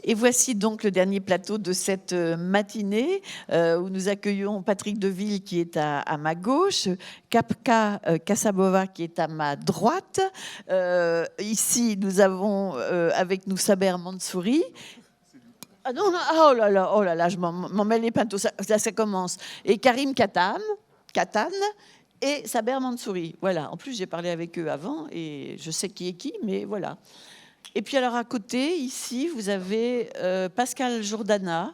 Et voici donc le dernier plateau de cette matinée où nous accueillons Patrick Deville qui est à ma gauche, Kapka Kassabova qui est à ma droite. Ici, nous avons avec nous Saber Mansouri. Ah non, non, oh là là, je m'en mêle les pinceaux, ça commence. Et Karim Katan et Saber Mansouri. Voilà, en plus j'ai parlé avec eux avant et je sais qui est qui, mais voilà. Et puis alors à côté, ici, vous avez Pascal Jourdana,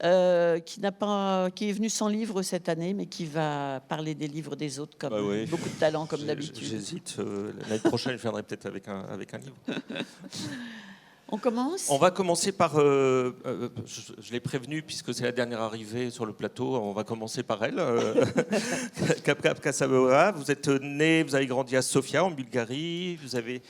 qui est venu sans livre cette année, mais qui va parler des livres des autres, comme oui. beaucoup de talent, comme d'habitude. J'hésite. L'année prochaine, je viendrai peut-être avec un livre. On commence ? On va commencer par... je l'ai prévenu, puisque c'est la dernière arrivée sur le plateau, on va commencer par elle. Kapka Kassabova, vous êtes née, vous avez grandi à Sofia, en Bulgarie, vous avez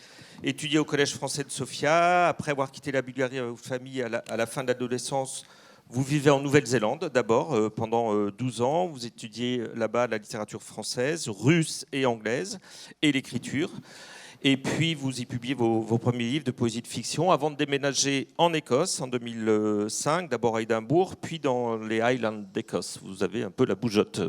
étudié au Collège français de Sofia. Après avoir quitté la Bulgarie avec votre famille à la fin de l'adolescence, vous vivez en Nouvelle-Zélande d'abord pendant 12 ans. Vous étudiez là-bas la littérature française, russe et anglaise, et l'écriture. Et puis, vous y publiez vos premiers livres de poésie de fiction avant de déménager en Écosse en 2005, d'abord à Édimbourg, puis dans les Highlands d'Écosse. Vous avez un peu la bougeotte.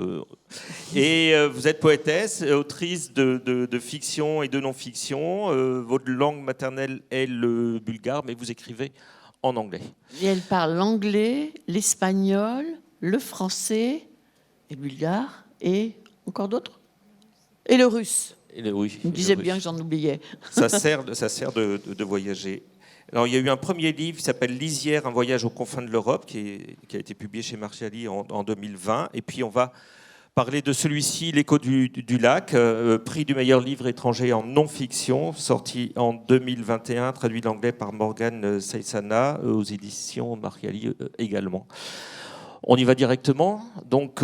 Et vous êtes poétesse, autrice de fiction et de non-fiction. Votre langue maternelle est le bulgare, mais vous écrivez en anglais. Et elle parle l'anglais, l'espagnol, le français, le bulgare et encore d'autres ? Et le russe. Oui, je me disais bien que j'en oubliais. Ça sert de voyager. Alors, il y a eu un premier livre qui s'appelle Lisière, un voyage aux confins de l'Europe, qui a été publié chez Marchiali en 2020. Et puis, on va parler de celui-ci, L'écho du lac, prix du meilleur livre étranger en non-fiction, sorti en 2021, traduit de l'anglais par Morgane Seysana, aux éditions Marchiali également. On y va directement. Donc,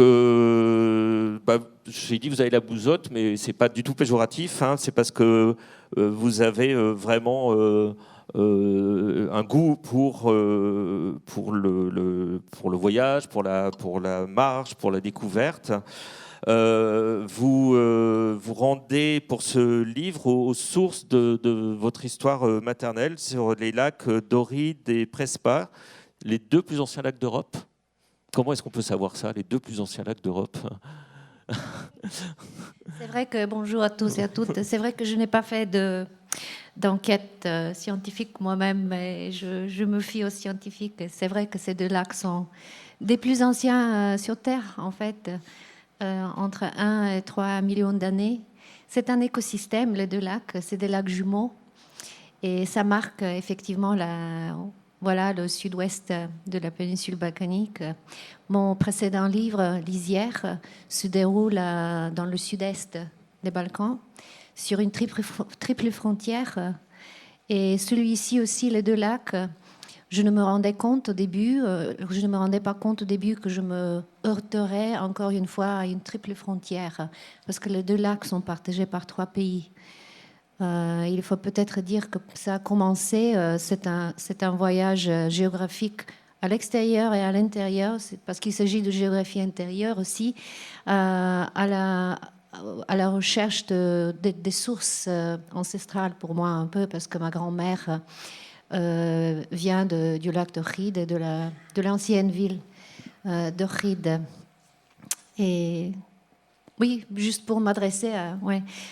j'ai dit vous avez la bougeotte, mais c'est pas du tout péjoratif. C'est parce que vous avez vraiment un goût pour le voyage, pour la marche, pour la découverte. Vous rendez pour ce livre aux sources de votre histoire maternelle sur les lacs d'Oride et Prespa, les deux plus anciens lacs d'Europe. Comment est-ce qu'on peut savoir ça, les deux plus anciens lacs d'Europe ? C'est vrai que, bonjour à tous et à toutes, c'est vrai que je n'ai pas fait d'enquête scientifique moi-même, mais je me fie aux scientifiques. C'est vrai que ces deux lacs sont des plus anciens sur Terre, en fait, entre 1 et 3 millions d'années. C'est un écosystème, les deux lacs, c'est des lacs jumeaux, et ça marque effectivement le sud-ouest de la péninsule balkanique. Mon précédent livre, Lisière, se déroule dans le sud-est des Balkans, sur une triple frontière. Et celui-ci aussi, les deux lacs, je ne me rendais pas compte au début que je me heurterais encore une fois à une triple frontière, parce que les deux lacs sont partagés par 3 pays. Il faut peut-être dire que ça a commencé, c'est un voyage géographique à l'extérieur et à l'intérieur, parce qu'il s'agit de géographie intérieure aussi, à la recherche des sources ancestrales pour moi un peu, parce que ma grand-mère vient du lac d'Ohrid et de l'ancienne ville d'Ohrid. Et... oui, juste pour m'adresser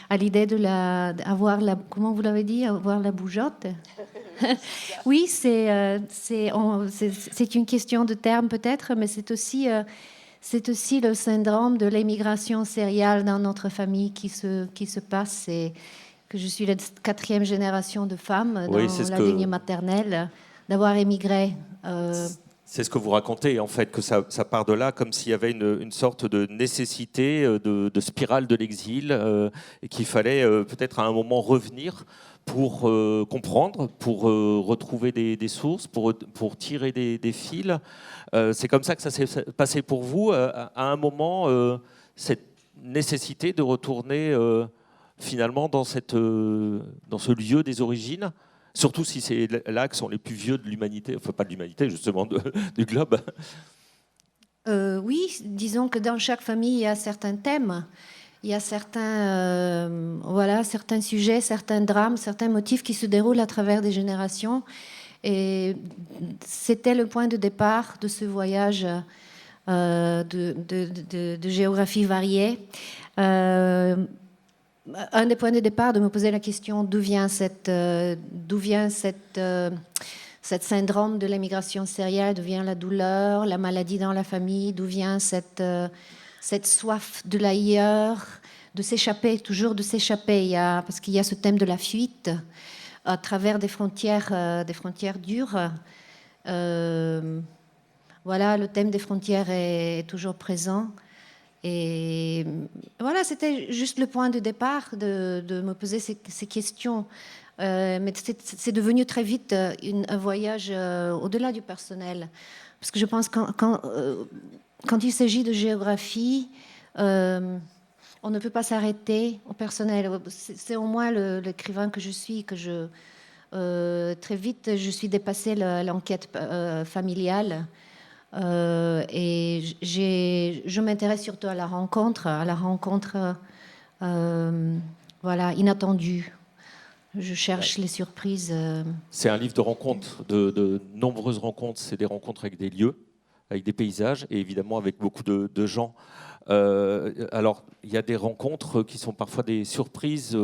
à l'idée d'avoir comment vous l'avez dit, avoir la bougeotte. Oui, c'est une question de terme peut-être, mais c'est aussi le syndrome de l'émigration sériale dans notre famille qui se passe, et que je suis la 4e génération de femmes dans la lignée maternelle d'avoir émigré. C'est ce que vous racontez, en fait, que ça part de là, comme s'il y avait une sorte de nécessité de spirale de l'exil, et qu'il fallait peut-être à un moment revenir pour comprendre, pour retrouver des sources, pour tirer des fils. C'est comme ça que ça s'est passé pour vous, à un moment, cette nécessité de retourner finalement dans ce lieu des origines. Surtout si ces lacs sont les plus vieux de l'humanité, enfin pas de l'humanité justement, du globe. Oui, disons que dans chaque famille, il y a certains thèmes, il y a certains sujets, certains drames, certains motifs qui se déroulent à travers des générations. Et c'était le point de départ de ce voyage de géographie variée. Un des points de départ, de me poser la question d'où vient cette syndrome de l'émigration sérielle, d'où vient la douleur, la maladie dans la famille, d'où vient cette soif de l'ailleurs, de s'échapper, toujours de s'échapper, parce qu'il y a ce thème de la fuite à travers des frontières dures. Voilà, le thème des frontières est toujours présent. Et voilà, c'était juste le point de départ de me poser ces questions. Mais c'est devenu très vite un voyage au-delà du personnel. Parce que je pense que quand il s'agit de géographie, on ne peut pas s'arrêter au personnel. C'est au moins l'écrivain que je suis, que très vite, je suis dépassée l'enquête familiale. Et je m'intéresse surtout à la rencontre voilà, inattendue. Je cherche les surprises. C'est un livre de rencontres, de nombreuses rencontres. C'est des rencontres avec des lieux, avec des paysages et évidemment avec beaucoup de gens. Alors, il y a des rencontres qui sont parfois des surprises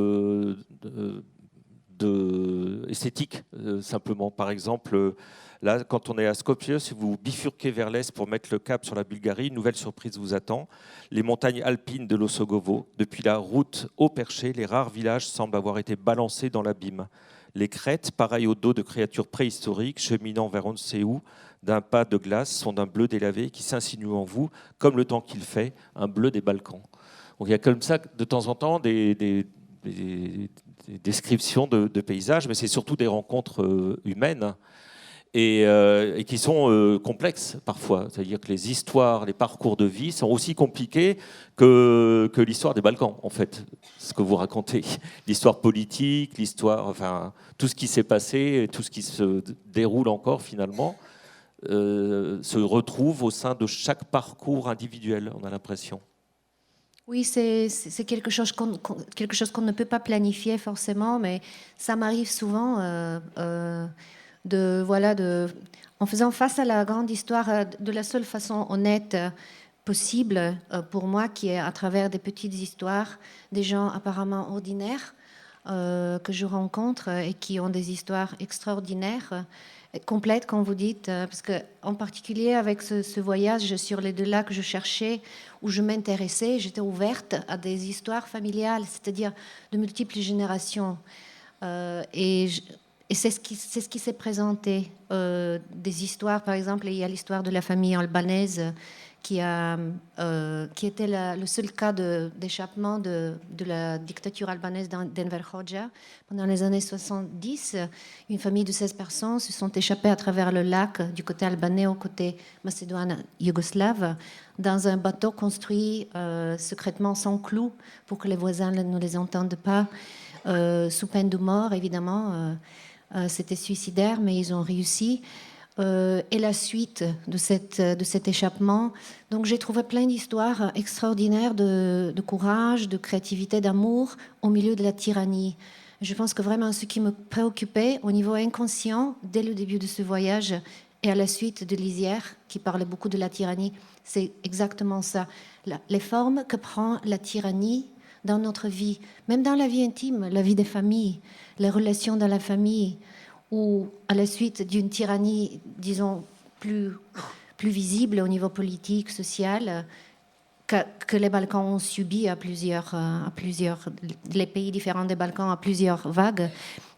esthétiques, simplement. Par exemple, là, quand on est à Skopje, si vous bifurquez vers l'est pour mettre le cap sur la Bulgarie, une nouvelle surprise vous attend. Les montagnes alpines de l'Osogovo. Depuis la route au perché, les rares villages semblent avoir été balancés dans l'abîme. Les crêtes, pareilles au dos de créatures préhistoriques, cheminant vers on ne sait où, d'un pas de glace, sont d'un bleu délavé qui s'insinue en vous, comme le temps qu'il fait, un bleu des Balkans. Donc il y a comme ça, de temps en temps, des descriptions de paysages, mais c'est surtout des rencontres humaines. Et qui sont complexes parfois. C'est-à-dire que les histoires, les parcours de vie sont aussi compliqués que l'histoire des Balkans, en fait, ce que vous racontez. L'histoire politique, enfin, tout ce qui s'est passé, tout ce qui se déroule encore finalement, se retrouve au sein de chaque parcours individuel, on a l'impression. Oui, c'est quelque chose qu'on ne peut pas planifier forcément, mais ça m'arrive souvent en faisant face à la grande histoire de la seule façon honnête possible pour moi, qui est à travers des petites histoires, des gens apparemment ordinaires que je rencontre et qui ont des histoires extraordinaires, complètes, comme vous dites, parce que en particulier avec ce voyage sur les 2 lacs que je cherchais, où je m'intéressais, j'étais ouverte à des histoires familiales, c'est-à-dire de multiples générations. Et c'est ce qui s'est présenté. Des histoires, par exemple, il y a l'histoire de la famille albanaise qui était le seul cas d'échappement de la dictature albanaise d'Enver Hoxha. Pendant les années 70, une famille de 16 personnes se sont échappées à travers le lac du côté albanais au côté macédoine yougoslave dans un bateau construit secrètement sans clous pour que les voisins ne les entendent pas, sous peine de mort, évidemment. C'était suicidaire, mais ils ont réussi. Et la suite de cet échappement. Donc j'ai trouvé plein d'histoires extraordinaires de courage, de créativité, d'amour au milieu de la tyrannie. Je pense que vraiment ce qui me préoccupait au niveau inconscient dès le début de ce voyage et à la suite de Lisière, qui parlait beaucoup de la tyrannie, c'est exactement ça. Les formes que prend la tyrannie dans notre vie, même dans la vie intime, la vie des familles, les relations dans la famille, ou à la suite d'une tyrannie, disons, plus visible au niveau politique, social, que les Balkans ont subi à plusieurs, les pays différents des Balkans à plusieurs vagues,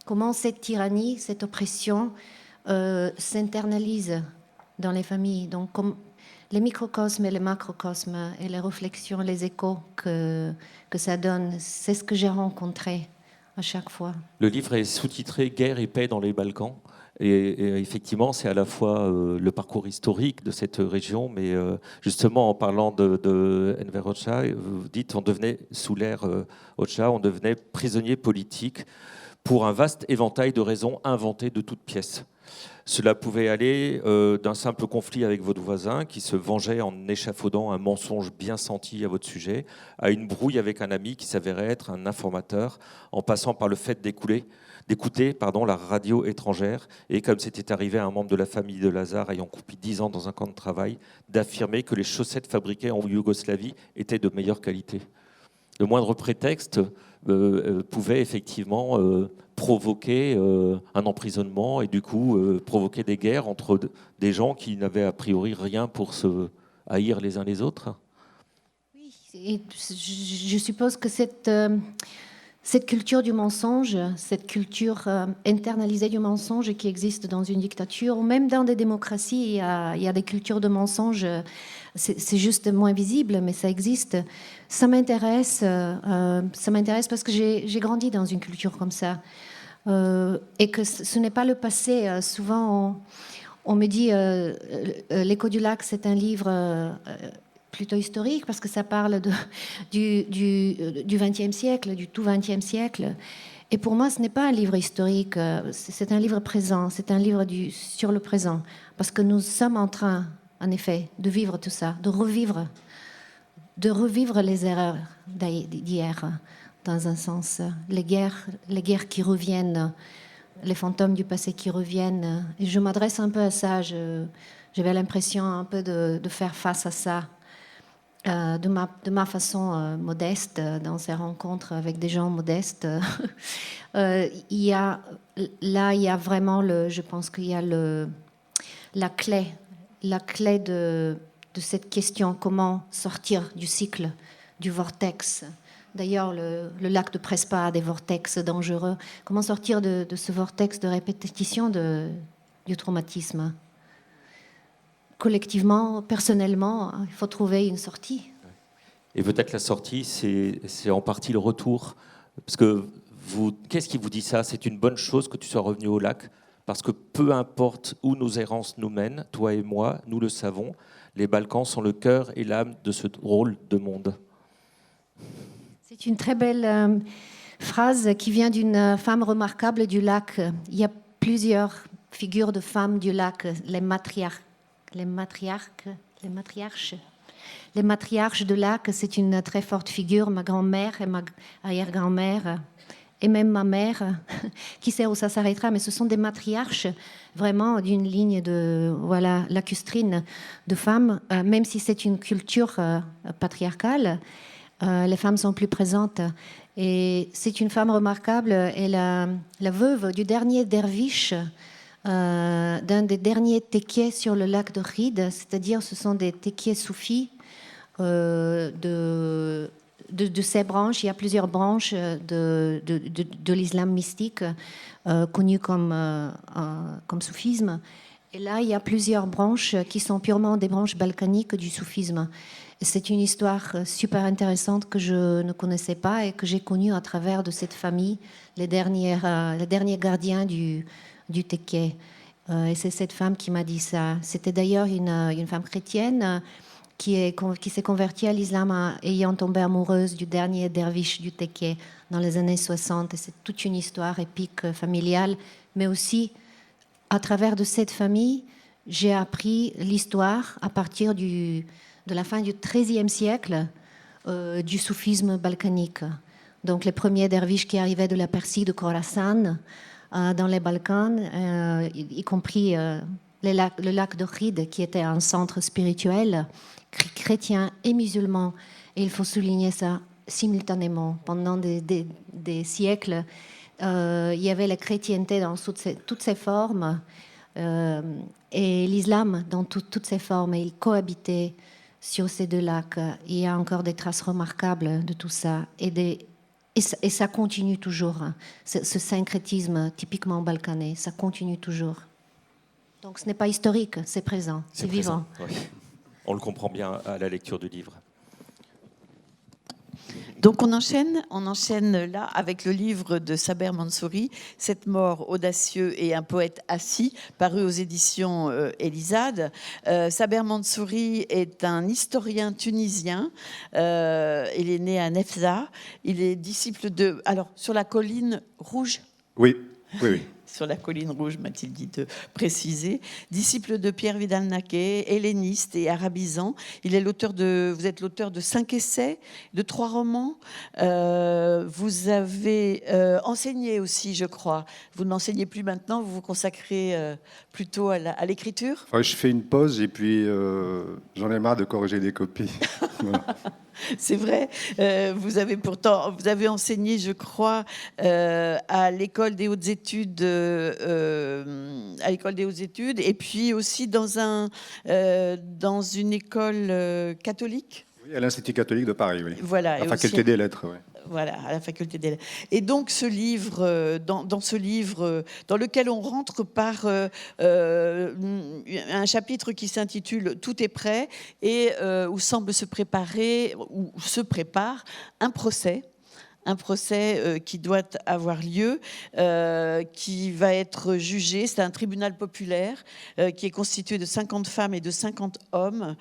comment cette tyrannie, cette oppression s'internalise dans les familles. Donc, comme les microcosmes et les macrocosmes et les réflexions, les échos que ça donne, c'est ce que j'ai rencontré à chaque fois. Le livre est sous-titré « Guerre et paix dans les Balkans ». Et effectivement, c'est à la fois le parcours historique de cette région, mais justement, en parlant de Enver Hoxha, vous dites on devenait, sous l'ère Hoxha, on devenait prisonnier politique pour un vaste éventail de raisons inventées de toutes pièces. Cela pouvait aller d'un simple conflit avec votre voisin qui se vengeait en échafaudant un mensonge bien senti à votre sujet, à une brouille avec un ami qui s'avérait être un informateur, en passant par le fait d'écouter la radio étrangère et, comme c'était arrivé à un membre de la famille de Lazare ayant coupé 10 ans dans un camp de travail, d'affirmer que les chaussettes fabriquées en Yougoslavie étaient de meilleure qualité. Le moindre prétexte pouvait effectivement provoquer un emprisonnement et du coup provoquer des guerres entre des gens qui n'avaient a priori rien pour se haïr les uns les autres. Oui, et je suppose que cette culture du mensonge, cette culture internalisée du mensonge qui existe dans une dictature, ou même dans des démocraties, il y a des cultures de mensonge, c'est juste moins visible, mais ça existe. Ça m'intéresse parce que j'ai grandi dans une culture comme ça. Et que ce n'est pas le passé. Souvent, on me dit L'écho du lac, c'est un livre plutôt historique parce que ça parle du XXe siècle, du tout XXe siècle. Et pour moi, ce n'est pas un livre historique, c'est un livre présent, c'est un livre sur le présent. Parce que nous sommes en train, en effet, de vivre tout ça, de revivre les erreurs d'hier, dans un sens. Les guerres qui reviennent, les fantômes du passé qui reviennent. Et je m'adresse un peu à ça. J'avais l'impression un peu de faire face à ça. De ma façon modeste, dans ces rencontres avec des gens modestes. Il y a vraiment, je pense qu'il y a la clé de cette question, comment sortir du cycle, du vortex. D'ailleurs, le lac de Prespa a des vortex dangereux. Comment sortir de ce vortex de répétition du traumatisme? Collectivement, personnellement, il faut trouver une sortie. Et peut-être la sortie, c'est en partie le retour. Parce que qu'est-ce qui vous dit ça? C'est une bonne chose que tu sois revenu au lac? Parce que peu importe où nos errances nous mènent, toi et moi, nous le savons, les Balkans sont le cœur et l'âme de ce drôle de monde. C'est une très belle phrase qui vient d'une femme remarquable du lac. Il y a plusieurs figures de femmes du lac, les matriarches de lac, c'est une très forte figure. Ma grand-mère et ma arrière-grand-mère, et même ma mère, qui sait où ça s'arrêtera, mais ce sont des matriarches vraiment d'une ligne lacustrine de femmes, même si c'est une culture patriarcale, les femmes sont plus présentes. Et c'est une femme remarquable, et la veuve du dernier derviche, d'un des derniers tekkés sur le lac de Rhyd, c'est-à-dire ce sont des tekkés soufis de ces branches. Il y a plusieurs branches de l'islam mystique connues comme soufisme. Et là, il y a plusieurs branches qui sont purement des branches balkaniques du soufisme. C'est une histoire super intéressante que je ne connaissais pas et que j'ai connue à travers de cette famille, les derniers gardiens du tekké. Et c'est cette femme qui m'a dit ça. C'était d'ailleurs une femme chrétienne qui s'est convertie à l'islam ayant tombé amoureuse du dernier derviche du tekké dans les années 60. Et c'est toute une histoire épique familiale, mais aussi à travers de cette famille, j'ai appris l'histoire à partir de la fin du XIIIe siècle du soufisme balkanique. Donc les premiers derviches qui arrivaient de la Persie, de Khorasan, dans les Balkans, y compris le lac de Rhyd, qui était un centre spirituel chrétien et musulman. Et il faut souligner ça simultanément. Pendant des siècles, il y avait la chrétienté dans toutes ses formes et l'islam dans toutes ses formes. Et ils cohabitaient sur ces deux lacs. Il y a encore des traces remarquables de tout ça. Et ça continue toujours. Ce syncrétisme typiquement balkanais, ça continue toujours. Donc ce n'est pas historique, c'est présent, c'est vivant. Oui. On le comprend bien à la lecture du livre. Donc on enchaîne là avec le livre de Saber Mansouri, Cette mort audacieux et un poète assis, paru aux éditions Elisade. Saber Mansouri est un historien tunisien. Il est né à Nefza. Il est disciple de... Alors, sur la colline rouge. Oui, oui, oui. sur la colline rouge, m'a-t-il dit de préciser. Disciple de Pierre Vidal-Naquet, helléniste et arabisant. Vous êtes l'auteur de 5 essais, de 3 romans. Vous avez enseigné aussi, je crois. Vous n'enseignez plus maintenant, vous vous consacrez plutôt à l'écriture. Enfin, je fais une pause et puis j'en ai marre de corriger des copies. Voilà. C'est vrai. Vous avez enseigné, je crois, à l'école des hautes études, et puis aussi dans une école catholique. Oui, à l'Institut catholique de Paris, oui. Voilà. À la faculté des lettres, oui. Voilà, à la faculté des lettres. Et donc ce livre, dans ce livre, dans lequel on rentre par un chapitre qui s'intitule Tout est prêt, et où semble se préparer, ou se prépare un procès qui doit avoir lieu, qui va être jugé. C'est un tribunal populaire qui est constitué de 50 femmes et de 50 hommes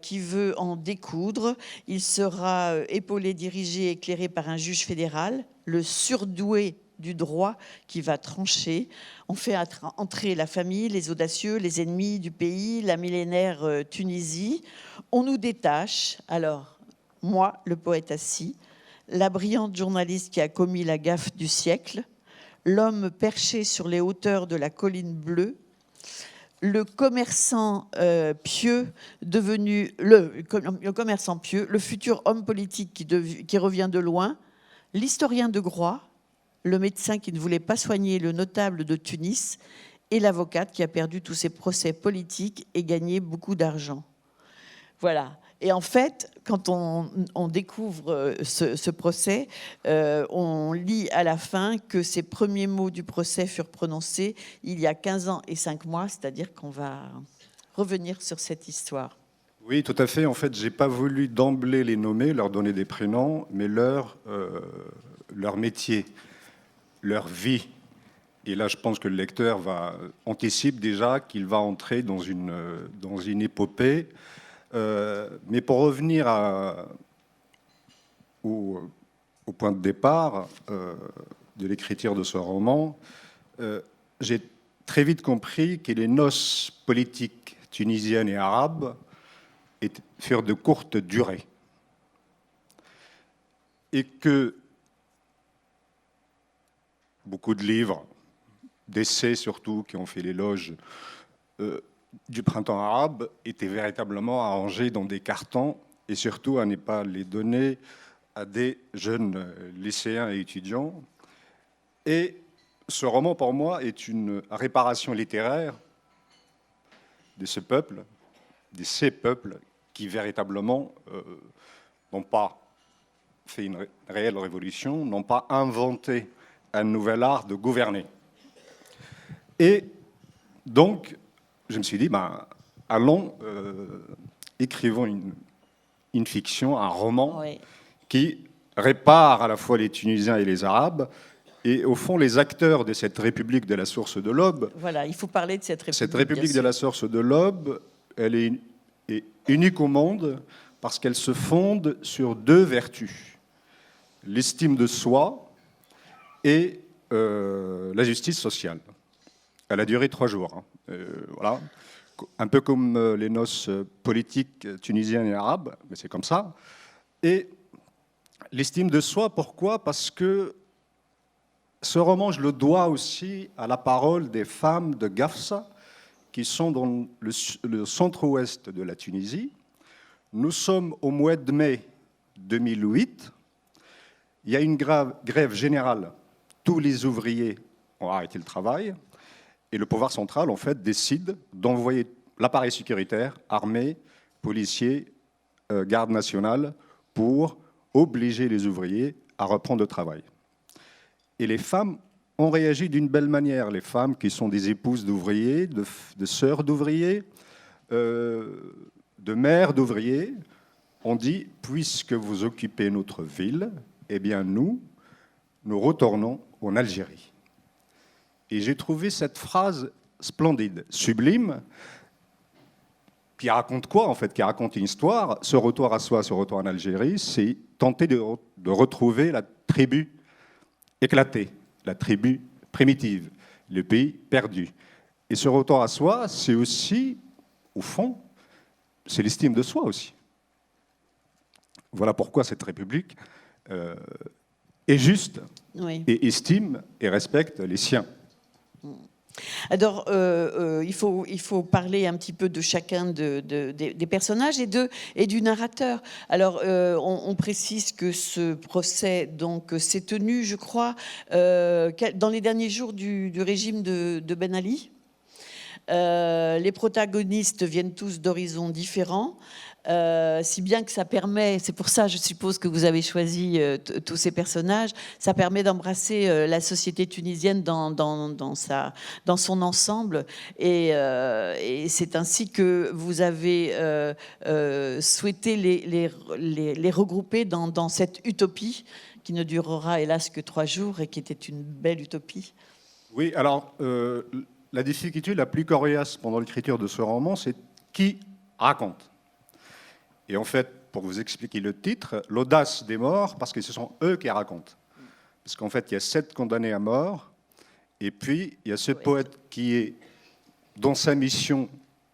qui veut en découdre. Il sera épaulé, dirigé, éclairé par un juge fédéral, le surdoué du droit qui va trancher. On fait entrer la famille, les audacieux, les ennemis du pays, la millénaire Tunisie. On nous détache, alors, moi, le poète assis, la brillante journaliste qui a commis la gaffe du siècle, l'homme perché sur les hauteurs de la colline bleue, le commerçant pieux devenu le commerçant pieux, le futur homme politique qui revient de loin, l'historien de Groix, le médecin qui ne voulait pas soigner le notable de Tunis, et l'avocate qui a perdu tous ses procès politiques et gagné beaucoup d'argent. Voilà. Et en fait, quand on découvre ce procès, on lit à la fin que ces premiers mots du procès furent prononcés il y a 15 ans et 5 mois, c'est-à-dire qu'on va revenir sur cette histoire. Oui, tout à fait. En fait, je n'ai pas voulu d'emblée les nommer, leur donner des prénoms, mais leur métier, leur vie. Et là, je pense que le lecteur anticipe déjà qu'il va entrer dans une épopée. Mais pour revenir au point de départ de l'écriture de ce roman, j'ai très vite compris que les noces politiques tunisiennes et arabes furent de courte durée. Et que beaucoup de livres, d'essais surtout, qui ont fait l'éloge du printemps arabe, étaient véritablement arrangés dans des cartons et surtout à ne pas les donner à des jeunes lycéens et étudiants. Et ce roman, pour moi, est une réparation littéraire de ce peuple, de ces peuples qui véritablement n'ont pas fait une réelle révolution, n'ont pas inventé un nouvel art de gouverner. Et donc, je me suis dit, allons, écrivons une fiction, un roman, oui, qui répare à la fois les Tunisiens et les Arabes. Et au fond, les acteurs de cette République de la Source de l'Aube... Voilà, il faut parler de cette République. Cette République de la Source de l'Aube, elle est unique au monde parce qu'elle se fonde sur 2 vertus. L'estime de soi et la justice sociale. Elle a duré 3 jours. Voilà. Un peu comme les noces politiques tunisiennes et arabes, mais c'est comme ça. Et l'estime de soi, pourquoi ? Parce que ce roman, je le dois aussi à la parole des femmes de Gafsa, qui sont dans le centre-ouest de la Tunisie. Nous sommes au mois de mai 2008. Il y a une grève générale. Tous les ouvriers ont arrêté le travail. Et le pouvoir central, en fait, décide d'envoyer l'appareil sécuritaire, armée, policiers, garde nationale, pour obliger les ouvriers à reprendre le travail. Et les femmes ont réagi d'une belle manière. Les femmes qui sont des épouses d'ouvriers, de sœurs d'ouvriers, de mères d'ouvriers, ont dit, puisque vous occupez notre ville, eh bien nous retournons en Algérie. Et j'ai trouvé cette phrase splendide, sublime, qui raconte quoi en fait ? Qui raconte une histoire. Ce retour à soi, ce retour en Algérie, c'est tenter de retrouver la tribu éclatée, la tribu primitive, le pays perdu. Et ce retour à soi, c'est aussi, au fond, c'est l'estime de soi aussi. Voilà pourquoi cette République est juste Oui. et estime et respecte les siens. Alors, il faut parler un petit peu de chacun des personnages et du narrateur. Alors, on précise que ce procès donc s'est tenu, je crois, dans les derniers jours du régime de Ben Ali. Les protagonistes viennent tous d'horizons différents. Si bien que ça permet, c'est pour ça je suppose que vous avez choisi tous ces personnages, ça permet d'embrasser la société tunisienne dans son ensemble et c'est ainsi que vous avez souhaité les regrouper dans cette utopie qui ne durera hélas que 3 jours et qui était une belle utopie. Oui, alors la difficulté la plus coriace pendant l'écriture de ce roman, c'est qui raconte. Et en fait, pour vous expliquer le titre, l'audace des morts, parce que ce sont eux qui racontent. Parce qu'en fait, il y a 7 condamnés à mort, et puis il y a ce poète qui est dans sa mission,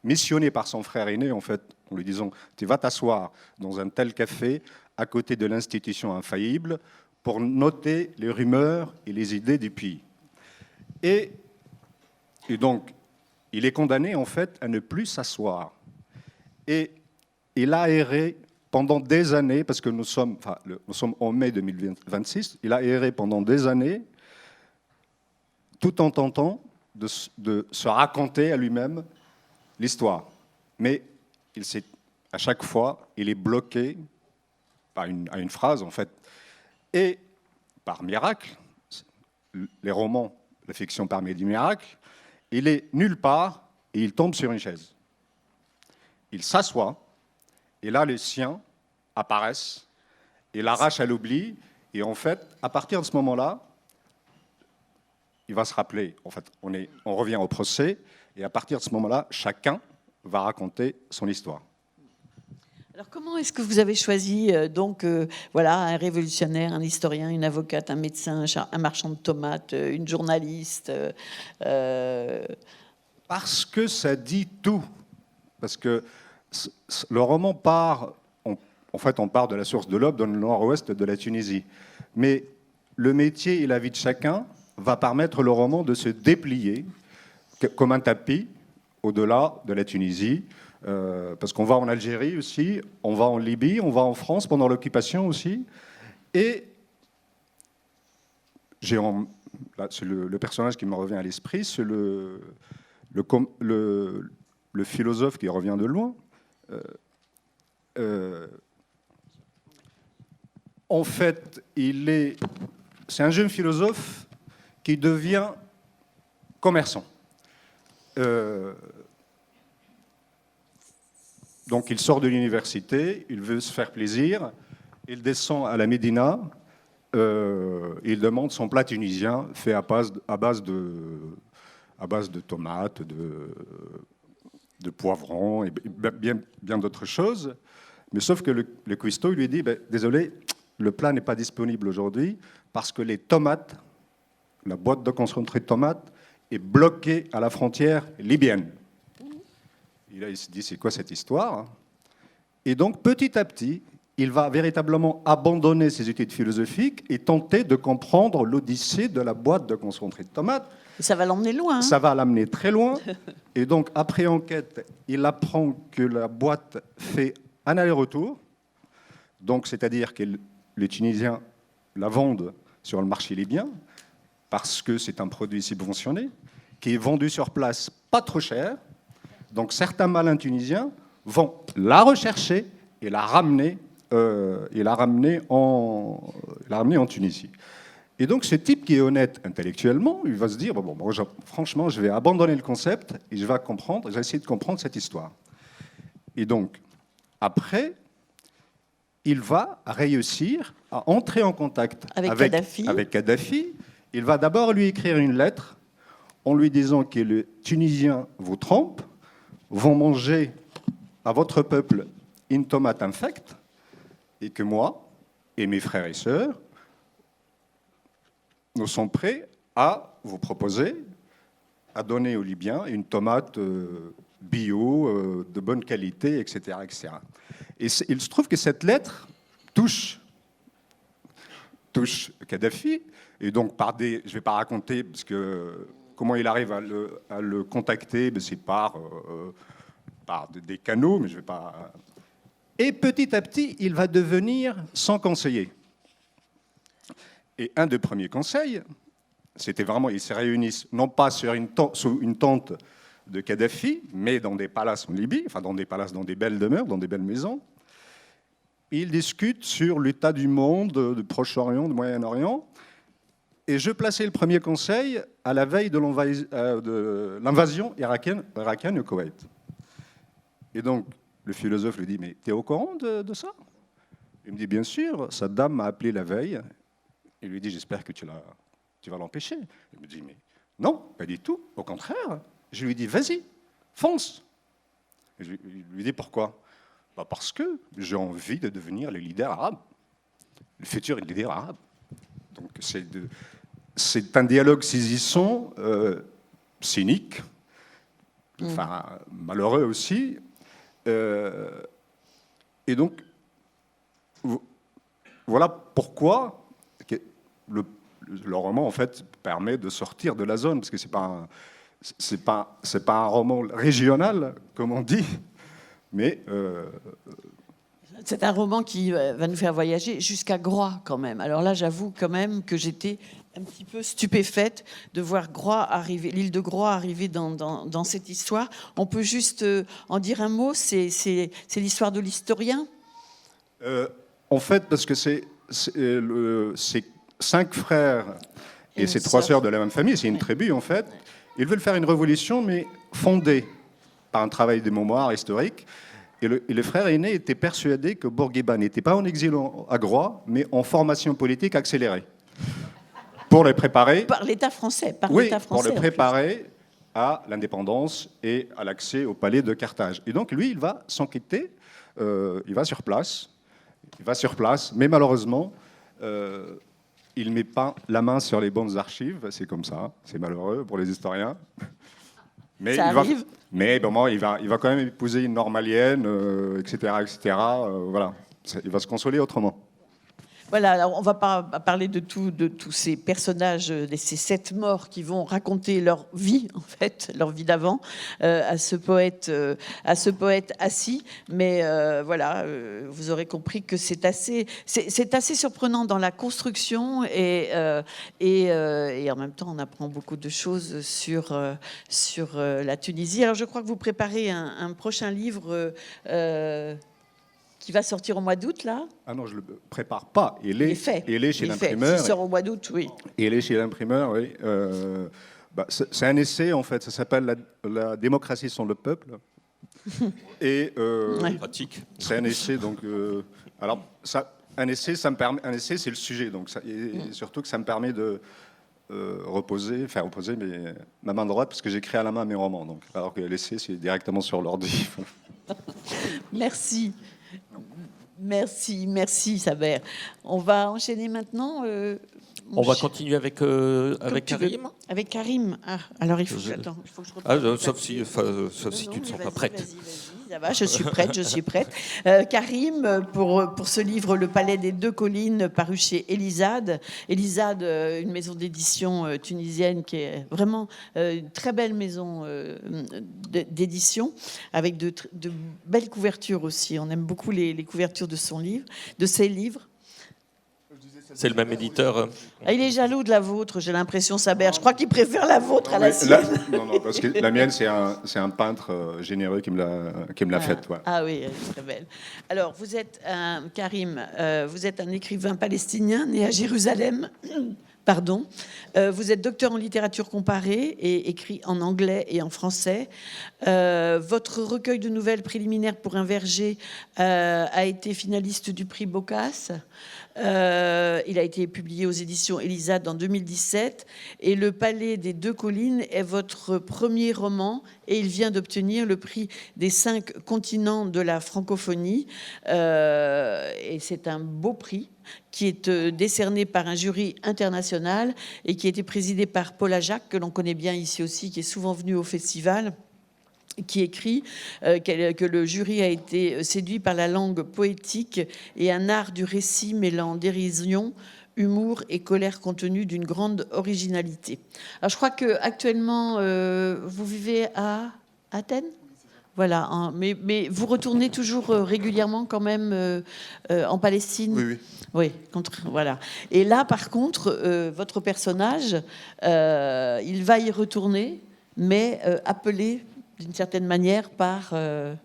missionné par son frère aîné, en fait, en lui disant « Tu vas t'asseoir dans un tel café, à côté de l'institution infaillible, pour noter les rumeurs et les idées du pays. » Et donc, il est condamné, en fait, à ne plus s'asseoir. Et il a erré pendant des années, parce que nous sommes en mai 2026, il a erré pendant des années, tout en tentant de se raconter à lui-même l'histoire. Mais à chaque fois, il est bloqué à une phrase, en fait. Et par miracle, les romans, la fiction permet du miracle, il est nulle part et il tombe sur une chaise. Il s'assoit, et là, les siens apparaissent et l'arrachent à l'oubli. Et en fait, à partir de ce moment-là, il va se rappeler, en fait, on revient au procès, et à partir de ce moment-là, chacun va raconter son histoire. Alors comment est-ce que vous avez choisi voilà, un révolutionnaire, un historien, une avocate, un médecin, un marchand de tomates, une journaliste Parce que ça dit tout. Parce que le roman part, en fait, on part de la source de l'Aube dans le nord-ouest de la Tunisie. Mais le métier et la vie de chacun va permettre le roman de se déplier comme un tapis au-delà de la Tunisie. Parce qu'on va en Algérie aussi, on va en Libye, on va en France pendant l'occupation aussi. Et c'est le personnage qui me revient à l'esprit, c'est le philosophe qui revient de loin. En fait, c'est un jeune philosophe qui devient commerçant. Donc il sort de l'université, il veut se faire plaisir, il descend à la Médina, il demande son plat tunisien fait à base de tomates, de poivrons et bien d'autres choses. Mais sauf que le cuistot lui dit désolé, le plat n'est pas disponible aujourd'hui parce que les tomates, la boîte de concentré de tomates, est bloquée à la frontière libyenne. Et là, il se dit c'est quoi cette histoire? Et donc, petit à petit, il va véritablement abandonner ses études philosophiques et tenter de comprendre l'odyssée de la boîte de concentré de tomates. Ça va l'emmener loin. Ça va l'amener très loin. Et donc, après enquête, il apprend que la boîte fait un aller-retour. Donc, c'est-à-dire que les Tunisiens la vendent sur le marché libyen parce que c'est un produit subventionné qui est vendu sur place pas trop cher. Donc, certains malins tunisiens vont la rechercher et la ramener en Tunisie. Et donc, ce type qui est honnête intellectuellement, il va se dire franchement, je vais abandonner le concept et je vais essayer de comprendre cette histoire. Et donc, après, il va réussir à entrer en contact avec Kadhafi. Il va d'abord lui écrire une lettre en lui disant que les Tunisiens vous trompent, vont manger à votre peuple une tomate infecte, et que moi et mes frères et sœurs, nous sommes prêts à vous proposer à donner aux Libyens une tomate bio, de bonne qualité, etc. etc. Et il se trouve que cette lettre touche Kadhafi, et donc je ne vais pas raconter parce que comment il arrive à le contacter, c'est par des canaux, mais je ne vais pas... Et petit à petit, il va devenir son conseiller. Et un des premiers conseils, c'était vraiment, ils se réunissent non pas sous une tente de Kadhafi, mais dans des palaces en Libye, enfin dans des palaces, dans des belles demeures, dans des belles maisons. Ils discutent sur l'état du monde, du Proche-Orient, du Moyen-Orient. Et je plaçais le premier conseil à la veille de l'invasion irakienne au Koweït. Et donc, le philosophe lui dit, mais tu es au courant de ça? Il me dit, bien sûr, Saddam m'a appelé la veille. Il lui dit, j'espère que tu vas l'empêcher. Il me dit, mais non, pas du tout, au contraire. Je lui dis, vas-y, fonce. Et je lui dis, pourquoi? Parce que j'ai envie de devenir le leader arabe, le futur leader arabe. Donc c'est un dialogue saisissant, cynique, enfin malheureux aussi. Et donc, voilà pourquoi le roman, en fait, permet de sortir de la zone, parce que c'est pas un roman régional, comme on dit, mais... C'est un roman qui va nous faire voyager jusqu'à Groix, quand même. Alors là, j'avoue quand même que j'étais un petit peu stupéfaite de voir l'île de Groix arriver dans cette histoire. On peut juste en dire un mot, c'est l'histoire de l'historien? En fait, parce que c'est 5 frères et c'est 3 sœurs de la même famille, c'est une tribu en fait. Ils veulent faire une révolution, mais fondée par un travail de mémoire historique. Et le frère aîné était persuadé que Bourguiba n'était pas en exil à Groix, mais en formation politique accélérée. Pour les préparer... Par l'État français. Pour les préparer à l'indépendance et à l'accès au palais de Carthage. Et donc, lui, il va s'enquêter, il va sur place, mais malheureusement, il ne met pas la main sur les bonnes archives, c'est comme ça, c'est malheureux pour les historiens. Mais ça arrive. Mais bon, il va quand même épouser une normalienne, etc. Voilà, il va se consoler autrement. Voilà, alors on ne va pas parler de tous ces personnages, de ces 7 morts qui vont raconter leur vie, en fait, leur vie d'avant, à ce poète assis. Mais voilà, vous aurez compris que c'est assez surprenant dans la construction et en même temps, on apprend beaucoup de choses sur la Tunisie. Alors, je crois que vous préparez un prochain livre qui va sortir au mois d'août, là? Ah non, je ne le prépare pas. Il est chez l'imprimeur. Il sort au mois d'août, oui. Il est chez l'imprimeur, oui. C'est un essai, en fait. Ça s'appelle la démocratie sans le peuple. Et pratique. C'est un essai, donc... alors, un essai, c'est le sujet. Donc, et surtout que ça me permet de faire reposer ma main droite, parce que j'écris à la main mes romans. Donc, alors que l'essai, c'est directement sur l'ordi. Merci. Merci Saber. On va enchaîner maintenant. On va continuer avec Karim. Avec Karim. Ah, alors il faut que je retrouve. Sauf si tu ne te sens pas prête. Vas-y, ça va, je suis prête. Karim, pour ce livre Le Palais des Deux Collines, paru chez Elisade. Elisade, une maison d'édition tunisienne qui est vraiment une très belle maison d'édition, avec de belles couvertures aussi. On aime beaucoup les couvertures de ses livres. C'est le même éditeur. Ah, il est jaloux de la vôtre, j'ai l'impression, Saber. Je crois qu'il préfère la vôtre à la sienne. Non, parce que la mienne, c'est un peintre généreux qui me l'a faite. Ouais. Ah oui, elle est très belle. Alors, vous êtes, Karim, vous êtes un écrivain palestinien né à Jérusalem. Pardon. Vous êtes docteur en littérature comparée et écrit en anglais et en français. Votre recueil de nouvelles préliminaires pour un verger a été finaliste du prix Boccace. Il a été publié aux éditions Elisade en 2017. Et Le Palais des Deux Collines est votre premier roman et il vient d'obtenir le prix des 5 continents de la francophonie. Et c'est un beau prix qui est décerné par un jury international international et qui était présidé par Paula Jacques, que l'on connaît bien ici aussi, qui est souvent venu au festival, qui écrit que le jury a été séduit par la langue poétique et un art du récit mêlant dérision, humour et colère contenue d'une grande originalité. Alors je crois qu'actuellement, vous vivez à Athènes ? Voilà, hein, mais vous retournez toujours régulièrement quand même en Palestine. Oui, oui. Oui, voilà. Et là, par contre, votre personnage, il va y retourner, mais appelé d'une certaine manière par un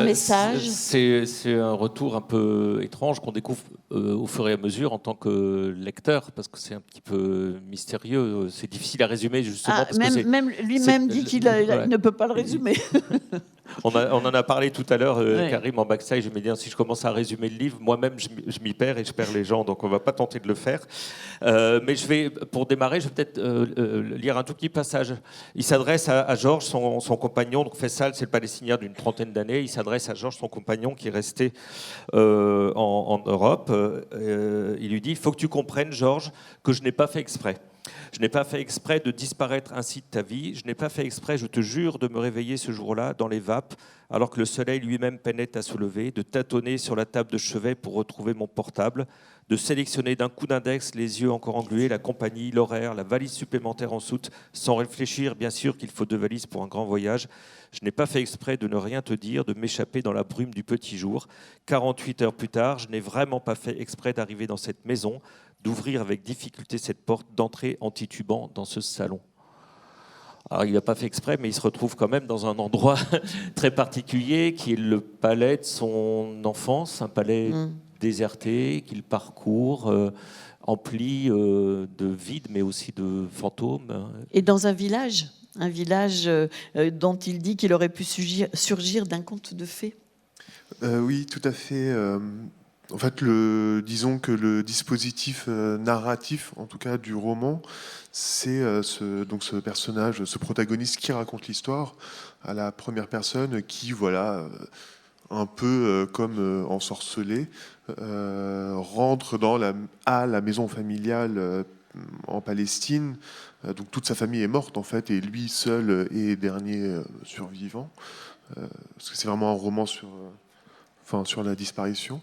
message. C'est un retour un peu étrange qu'on découvre au fur et à mesure en tant que lecteur, parce que c'est un petit peu mystérieux. C'est difficile à résumer, justement. Même lui-même dit qu'il ne peut pas le résumer. On en a parlé tout à l'heure, Ouais. Karim, en backstage. Je me dis, si je commence à résumer le livre, moi-même, je m'y perds et je perds les gens, donc on ne va pas tenter de le faire. Mais pour démarrer, je vais peut-être lire un tout petit passage. Il s'adresse à Georges, son compagnon. Donc Faisal, c'est le Palestinien d'une trentaine d'années. Il s'adresse à Georges, son compagnon, qui est resté en Europe. Il lui dit, il faut que tu comprennes, Georges, que je n'ai pas fait exprès. Je n'ai pas fait exprès de disparaître ainsi de ta vie. Je n'ai pas fait exprès, je te jure, de me réveiller ce jour-là dans les vapes, alors que le soleil lui-même peinait à se lever, de tâtonner sur la table de chevet pour retrouver mon portable, de sélectionner d'un coup d'index, les yeux encore englués, la compagnie, l'horaire, la valise supplémentaire en soute, sans réfléchir, bien sûr, qu'il faut 2 valises pour un grand voyage. Je n'ai pas fait exprès de ne rien te dire, de m'échapper dans la brume du petit jour. 48 heures plus tard, je n'ai vraiment pas fait exprès d'arriver dans cette maison, d'ouvrir avec difficulté cette porte, d'entrer en titubant dans ce salon. Alors, il n'a pas fait exprès, mais il se retrouve quand même dans un endroit très particulier, qui est le palais de son enfance, un palais déserté qu'il parcourt, empli de vide, mais aussi de fantômes. Et dans un village dont il dit qu'il aurait pu surgir d'un conte de fées. Oui, tout à fait. En fait, disons que le dispositif narratif, en tout cas du roman, c'est ce personnage, ce protagoniste qui raconte l'histoire à la première personne, qui, voilà, un peu comme ensorcelé, rentre à la maison familiale en Palestine. Donc toute sa famille est morte, en fait, et lui seul est dernier survivant. Parce que c'est vraiment un roman sur la disparition.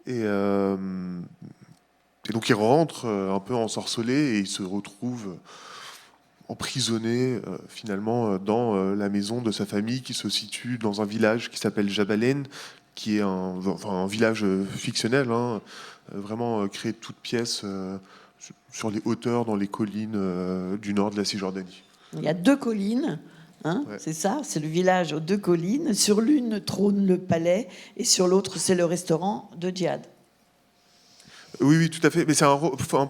Et donc il rentre un peu ensorcelé et il se retrouve emprisonné finalement dans la maison de sa famille qui se situe dans un village qui s'appelle Jabalen, qui est un village fictionnel, hein, vraiment créé de toutes pièces sur les hauteurs, dans les collines du nord de la Cisjordanie. Il y a 2 collines. Hein, ouais. C'est ça, c'est le village aux 2 collines. Sur l'une trône le palais et sur l'autre c'est le restaurant de Djihad. Oui, oui, tout à fait. Mais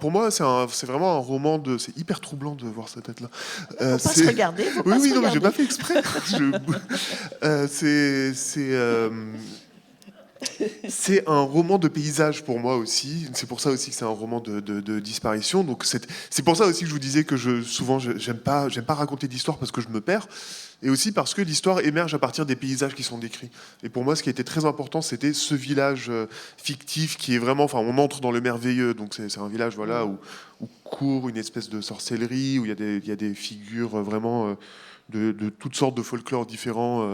pour moi, c'est vraiment un roman c'est hyper troublant de voir cette tête-là. Faut pas se regarder. Oui, non, mais j'ai pas fait exprès. C'est un roman de paysage pour moi aussi. C'est pour ça aussi que c'est un roman de disparition. Donc c'est pour ça aussi que je vous disais que souvent j'aime pas raconter d'histoire parce que je me perds. Et aussi parce que l'histoire émerge à partir des paysages qui sont décrits. Et pour moi, ce qui était très important, c'était ce village fictif qui est vraiment... Enfin, on entre dans le merveilleux. Donc c'est un village, voilà, où court une espèce de sorcellerie, où il y a des figures vraiment de toutes sortes de folklores différents,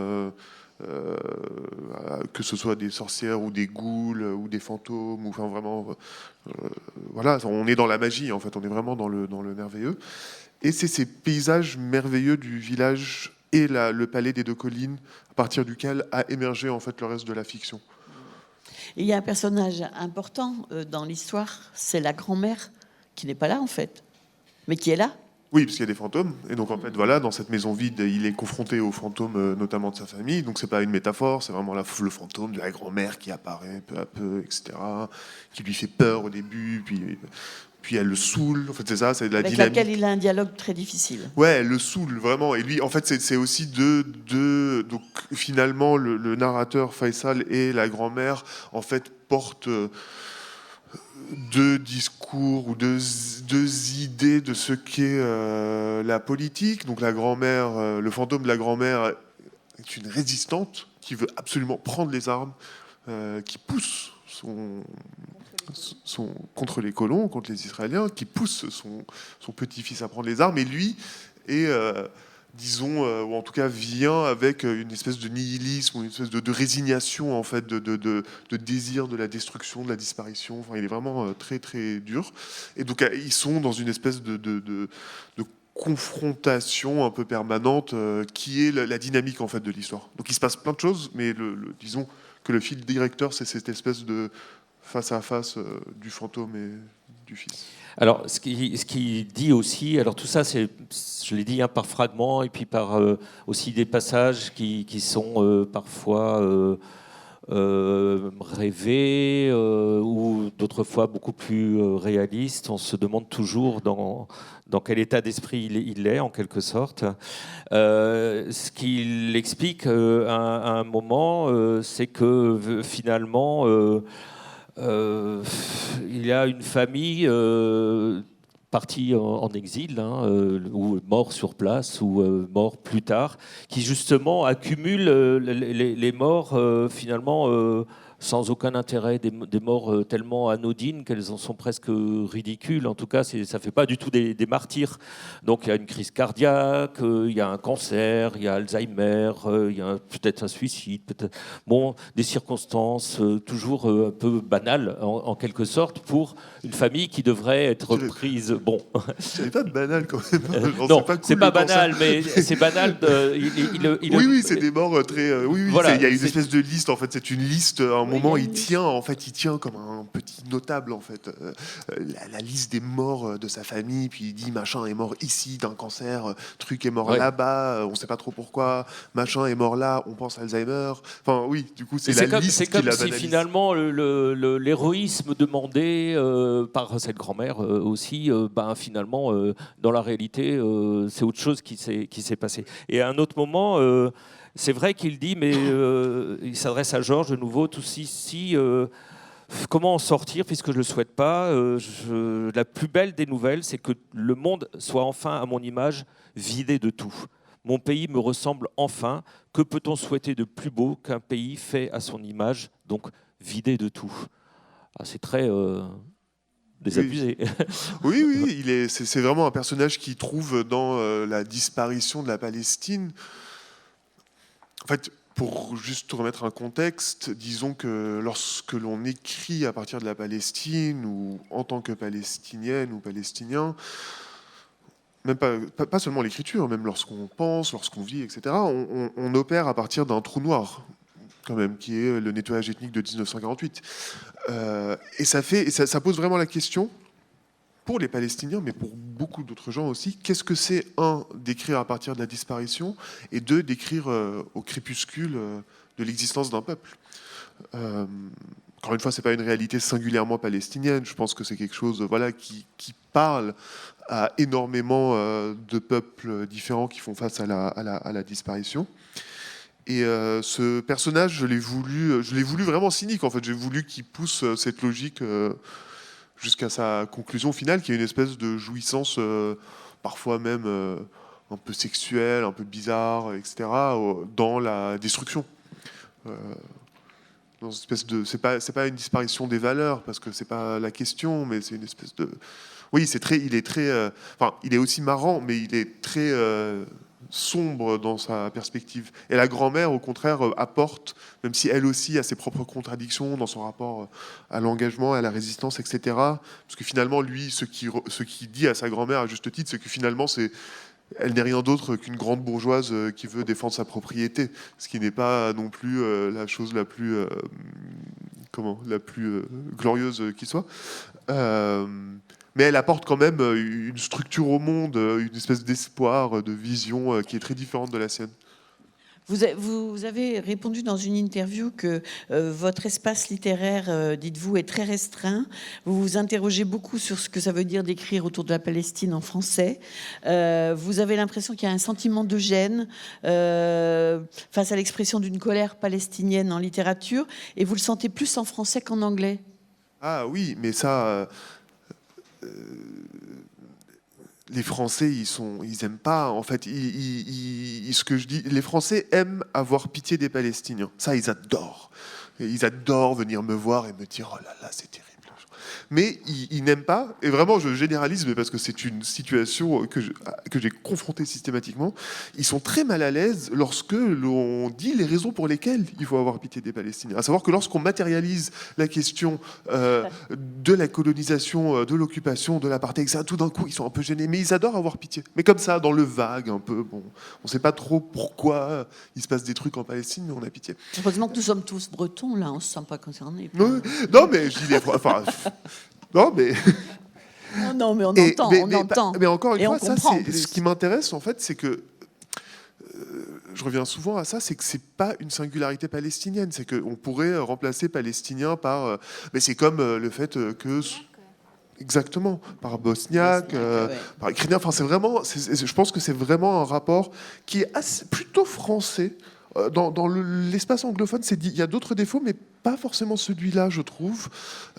que ce soit des sorcières ou des ghouls ou des fantômes, ou enfin vraiment... voilà, on est dans la magie, en fait. On est vraiment dans le merveilleux. Et c'est ces paysages merveilleux du village et le palais des 2 collines, à partir duquel a émergé en fait le reste de la fiction. Et il y a un personnage important dans l'histoire, c'est la grand-mère, qui n'est pas là en fait, mais qui est là. Oui, parce qu'il y a des fantômes. Et donc, en fait, voilà, dans cette maison vide, il est confronté aux fantômes, notamment de sa famille. Donc, c'est pas une métaphore, c'est vraiment le fantôme de la grand-mère qui apparaît peu à peu, etc., qui lui fait peur au début, puis elle le saoule. En fait, c'est ça, c'est de la dynamique. Avec laquelle il a un dialogue très difficile. Ouais, elle le saoule, vraiment. Et lui, en fait, c'est aussi donc, finalement, le narrateur, Faisal, et la grand-mère, en fait, portent... 2 discours ou deux idées de ce qu'est la politique. Donc la grand-mère, le fantôme de la grand-mère est une résistante qui veut absolument prendre les armes, qui pousse contre les colons, contre les Israéliens, qui pousse son petit-fils à prendre les armes, et lui est, disons, ou en tout cas vient avec une espèce de nihilisme, ou une espèce de résignation, en fait, de désir de la destruction, de la disparition. Enfin, il est vraiment très, très dur. Et donc, ils sont dans une espèce de confrontation un peu permanente qui est la dynamique, en fait, de l'histoire. Donc, il se passe plein de choses, mais disons que le fil directeur, c'est cette espèce de face à face du fantôme et du fils. Alors, ce qui dit aussi, alors tout ça, je l'ai dit par fragments, et puis par aussi des passages qui sont parfois rêvés, ou d'autres fois beaucoup plus réalistes. On se demande toujours dans quel état d'esprit il est, en quelque sorte. Ce qu'il explique à un moment, c'est que finalement, il y a une famille partie en exil, ou mort sur place, ou mort plus tard, qui justement accumule les morts finalement sans aucun intérêt, des morts tellement anodines qu'elles en sont presque ridicules. En tout cas, ça ne fait pas du tout des martyrs. Donc il y a une crise cardiaque, il y a un cancer, il y a Alzheimer, il y a peut-être un suicide, bon, des circonstances toujours un peu banales en quelque sorte pour une famille qui devrait être prise. Bon, C'est pas banal quand même. non, c'est pas banal, mais c'est banal. Oui, c'est des morts très. Oui, voilà, il y a une espèce de liste. En fait, c'est une liste. À un moment, il tient comme un petit notable en fait. La liste des morts de sa famille. Puis il dit machin est mort ici d'un cancer, truc est mort là-bas. On sait pas trop pourquoi. Machin est mort là. On pense à Alzheimer. Enfin, oui. Du coup, c'est la liste. C'est comme si finalement l'héroïsme demandé par cette grand-mère aussi, finalement, dans la réalité, c'est autre chose qui s'est passé. Et à un autre moment, c'est vrai qu'il dit, mais il s'adresse à Georges de nouveau, tout comment en sortir, puisque je ne le souhaite pas. La plus belle des nouvelles, c'est que le monde soit enfin, à mon image, vidé de tout. Mon pays me ressemble enfin. Que peut-on souhaiter de plus beau qu'un pays fait à son image, donc vidé de tout? C'est très désabusé. Oui, c'est vraiment un personnage qui trouve dans la disparition de la Palestine. En fait, pour juste remettre un contexte, disons que lorsque l'on écrit à partir de la Palestine, ou en tant que palestinienne ou palestinien, même pas seulement l'écriture, même lorsqu'on pense, lorsqu'on vit, etc., on opère à partir d'un trou noir, quand même, qui est le nettoyage ethnique de 1948. Et ça pose vraiment la question, pour les Palestiniens, mais pour beaucoup d'autres gens aussi, qu'est-ce que c'est, un, d'écrire à partir de la disparition, et deux, d'écrire au crépuscule de l'existence d'un peuple. Encore une fois, c'est pas une réalité singulièrement palestinienne. Je pense que c'est quelque chose, qui parle à énormément de peuples différents qui font face à la disparition. Et ce personnage, je l'ai voulu vraiment cynique. En fait, j'ai voulu qu'il pousse cette logique jusqu'à sa conclusion finale, qui est une espèce de jouissance, parfois même un peu sexuelle, un peu bizarre, etc., dans la destruction. Dans une espèce de, c'est pas une disparition des valeurs, parce que c'est pas la question, mais c'est une espèce de, oui, il est aussi marrant, mais il est très sombre dans sa perspective. Et la grand-mère, au contraire, apporte, même si elle aussi a ses propres contradictions dans son rapport à l'engagement, à la résistance, etc. Parce que finalement, lui, ce qu'il dit à sa grand-mère, à juste titre, c'est que finalement, elle n'est rien d'autre qu'une grande bourgeoise qui veut défendre sa propriété, ce qui n'est pas non plus la chose la plus glorieuse qui soit. Mais elle apporte quand même une structure au monde, une espèce d'espoir, de vision qui est très différente de la sienne. Vous avez répondu dans une interview que votre espace littéraire, dites-vous, est très restreint. Vous vous interrogez beaucoup sur ce que ça veut dire d'écrire autour de la Palestine en français. Vous avez l'impression qu'il y a un sentiment de gêne face à l'expression d'une colère palestinienne en littérature, et vous le sentez plus en français qu'en anglais. Ah oui, mais ça... les Français, ils aiment pas. En fait, ce que je dis, les Français aiment avoir pitié des Palestiniens. Ça, ils adorent. Et ils adorent venir me voir et me dire, oh là là, c'est terrible. mais ils n'aiment pas, et vraiment je généralise, mais parce que c'est une situation que j'ai confrontée systématiquement, ils sont très mal à l'aise lorsque l'on dit les raisons pour lesquelles il faut avoir pitié des Palestiniens. À savoir que lorsqu'on matérialise la question de la colonisation, de l'occupation, de l'apartheid, ça, tout d'un coup ils sont un peu gênés, mais ils adorent avoir pitié. Mais comme ça, dans le vague un peu, bon, on ne sait pas trop pourquoi il se passe des trucs en Palestine, mais on a pitié. Heureusement que nous sommes tous bretons, là, on ne se sent pas concernés. Non, non, mais je dis les fois. Enfin, non, mais. Non, mais on entend, on entend. Mais encore une Et fois, on comprend, en plus. ce qui m'intéresse, en fait, c'est que. Je reviens souvent à ça, c'est que c'est pas une singularité palestinienne. C'est qu'on pourrait remplacer palestinien par. Mais c'est comme le fait que. Exactement, par bosniaque, ouais. par ukrainien. Enfin, c'est vraiment. Je pense que c'est vraiment un rapport qui est plutôt français. Dans l'espace anglophone, il y a d'autres défauts, mais pas forcément celui-là, je trouve.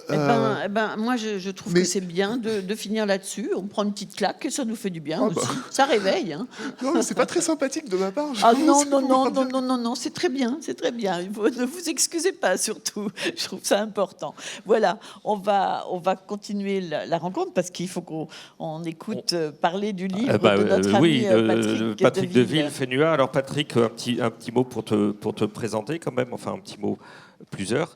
Moi, je trouve mais- que c'est bien de finir là-dessus. On prend une petite claque et ça nous fait du bien Ah aussi. bah. Ça réveille. Hein. Non, mais c'est pas très sympathique de ma part. Ah non, c'est très bien, c'est très bien. Ne vous excusez pas, surtout. Je trouve ça important. Voilà, on va continuer la rencontre parce qu'il faut qu'on écoute parler du livre de notre ami Patrick Deville. Deville, Fénua. Alors Patrick, un petit mot pour te présenter quand même, enfin un petit mot, plusieurs.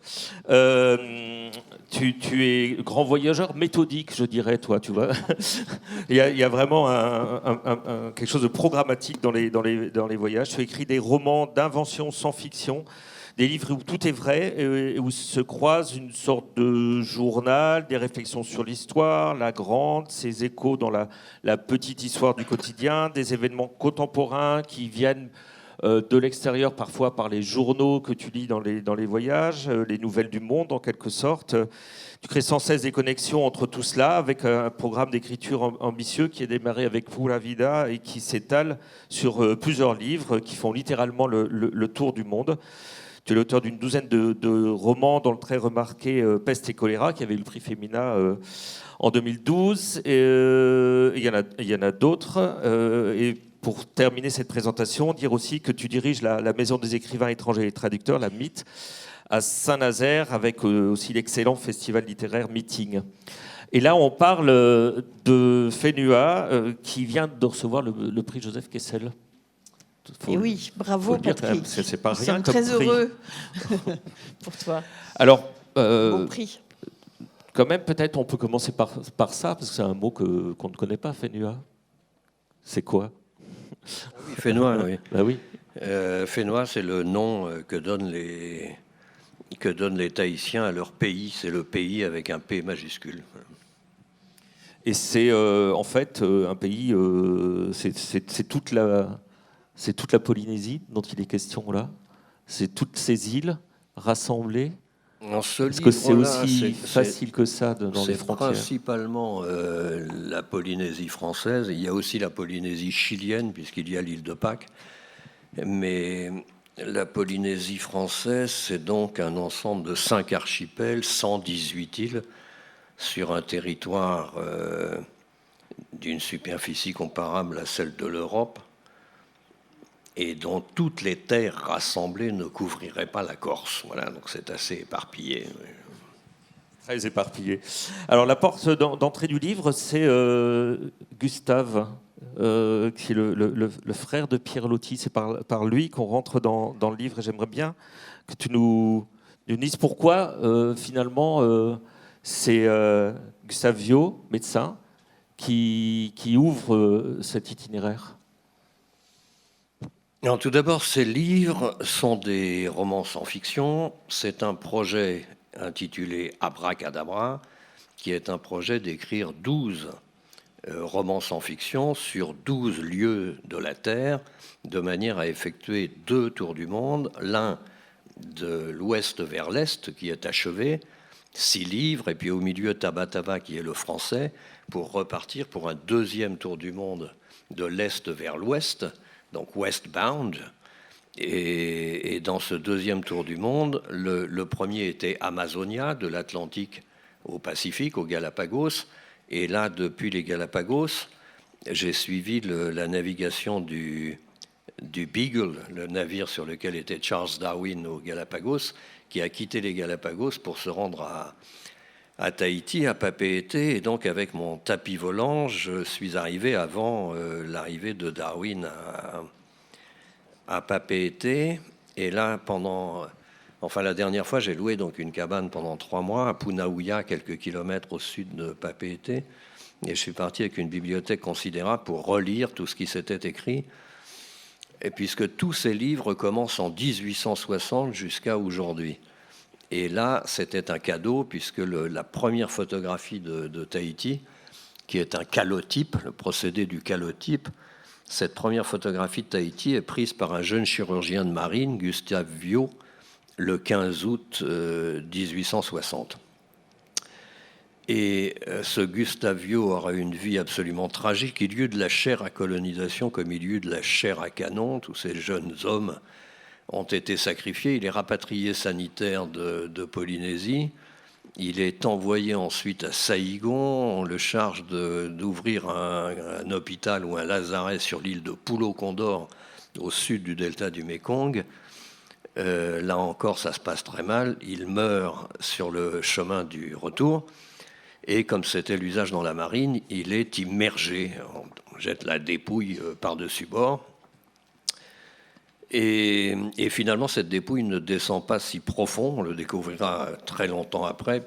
Tu es grand voyageur méthodique, je dirais, toi, tu vois. Il y a vraiment quelque chose de programmatique dans les voyages. Tu écris des romans d'invention sans fiction, des livres où tout est vrai, et où se croisent une sorte de journal, des réflexions sur l'histoire, la grande, ses échos dans la petite histoire du quotidien, des événements contemporains qui viennent de l'extérieur, parfois par les journaux que tu lis dans les voyages, les nouvelles du monde en quelque sorte. Tu crées sans cesse des connexions entre tout cela avec un programme d'écriture ambitieux qui est démarré avec Pura Vida et qui s'étale sur plusieurs livres qui font littéralement le tour du monde. Tu es l'auteur d'une douzaine de romans, dont le très remarqué Peste et choléra, qui avait eu le prix Femina en 2012. Il y en a d'autres. Et pour terminer cette présentation, dire aussi que tu diriges la Maison des écrivains étrangers et traducteurs, la MIT, à Saint-Nazaire, avec aussi l'excellent festival littéraire Meeting. Et là, on parle de Fénua, qui vient de recevoir le prix Joseph Kessel. Et oui, bravo Patrick. C'est pas Nous rien sommes comme très prix. heureux pour toi. Alors, Bon prix. quand même, peut-être on peut commencer par ça, parce que c'est un mot qu'on ne connaît pas, Fénua. C'est quoi? Oui, Fénois, oui. Bah oui. Fénois, c'est le nom que donnent les Tahitiens à leur pays. C'est le pays avec un P majuscule. Et c'est en fait un pays, c'est toute la Polynésie dont il est question là. C'est toutes ces îles rassemblées. Dans ce Est-ce que c'est livre-là, aussi facile que ça dans les c'est frontières? principalement la Polynésie française. Il y a aussi la Polynésie chilienne, puisqu'il y a l'île de Pâques. Mais la Polynésie française, c'est donc un ensemble de 5 archipels, 118 îles, sur un territoire d'une superficie comparable à celle de l'Europe, et dont toutes les terres rassemblées ne couvriraient pas la Corse. Voilà, donc c'est assez éparpillé. Très éparpillé. Alors la porte d'entrée du livre, c'est Gustave, qui est le frère de Pierre Loti. C'est par lui qu'on rentre dans le livre. Et j'aimerais bien que tu nous dises pourquoi finalement c'est Gustave Viau, médecin, qui ouvre cet itinéraire. Alors, tout d'abord, ces livres sont des romans sans fiction. C'est un projet intitulé Abracadabra, qui est un projet d'écrire 12 romans sans fiction sur 12 lieux de la Terre, de manière à effectuer 2 tours du monde, l'un de l'ouest vers l'est, qui est achevé, 6 livres, et puis au milieu Tabataba, qui est le français, pour repartir pour un 2e tour du monde de l'est vers l'ouest, donc westbound. Et dans ce 2e tour du monde, le premier était Amazonia, de l'Atlantique au Pacifique, aux Galapagos. Et là, depuis les Galapagos, j'ai suivi la navigation du Beagle, le navire sur lequel était Charles Darwin aux Galapagos, qui a quitté les Galapagos pour se rendre à Tahiti, à Papeete, et donc avec mon tapis volant, je suis arrivé avant l'arrivée de Darwin à Papeete. Et là, la dernière fois, j'ai loué donc une cabane pendant 3 mois à Punauia, quelques kilomètres au sud de Papeete. Et je suis parti avec une bibliothèque considérable pour relire tout ce qui s'était écrit. Et puisque tous ces livres commencent en 1860 jusqu'à aujourd'hui. Et là, c'était un cadeau, puisque la première photographie de Tahiti, qui est un calotype, le procédé du calotype, cette première photographie de Tahiti est prise par un jeune chirurgien de marine, Gustave Viau, le 15 août 1860. Et ce Gustave Viau aura une vie absolument tragique. Il y eut de la chair à colonisation comme il y eut de la chair à canon. Tous ces jeunes hommes ont été sacrifiés. Il est rapatrié sanitaire de Polynésie. Il est envoyé ensuite à Saïgon. On le charge d'ouvrir un hôpital ou un lazaret sur l'île de Pulo Condor, au sud du delta du Mékong. Là encore, ça se passe très mal. Il meurt sur le chemin du retour. Et comme c'était l'usage dans la marine, il est immergé. On jette la dépouille par-dessus bord. Et finalement, cette dépouille ne descend pas si profond. On le découvrira très longtemps après,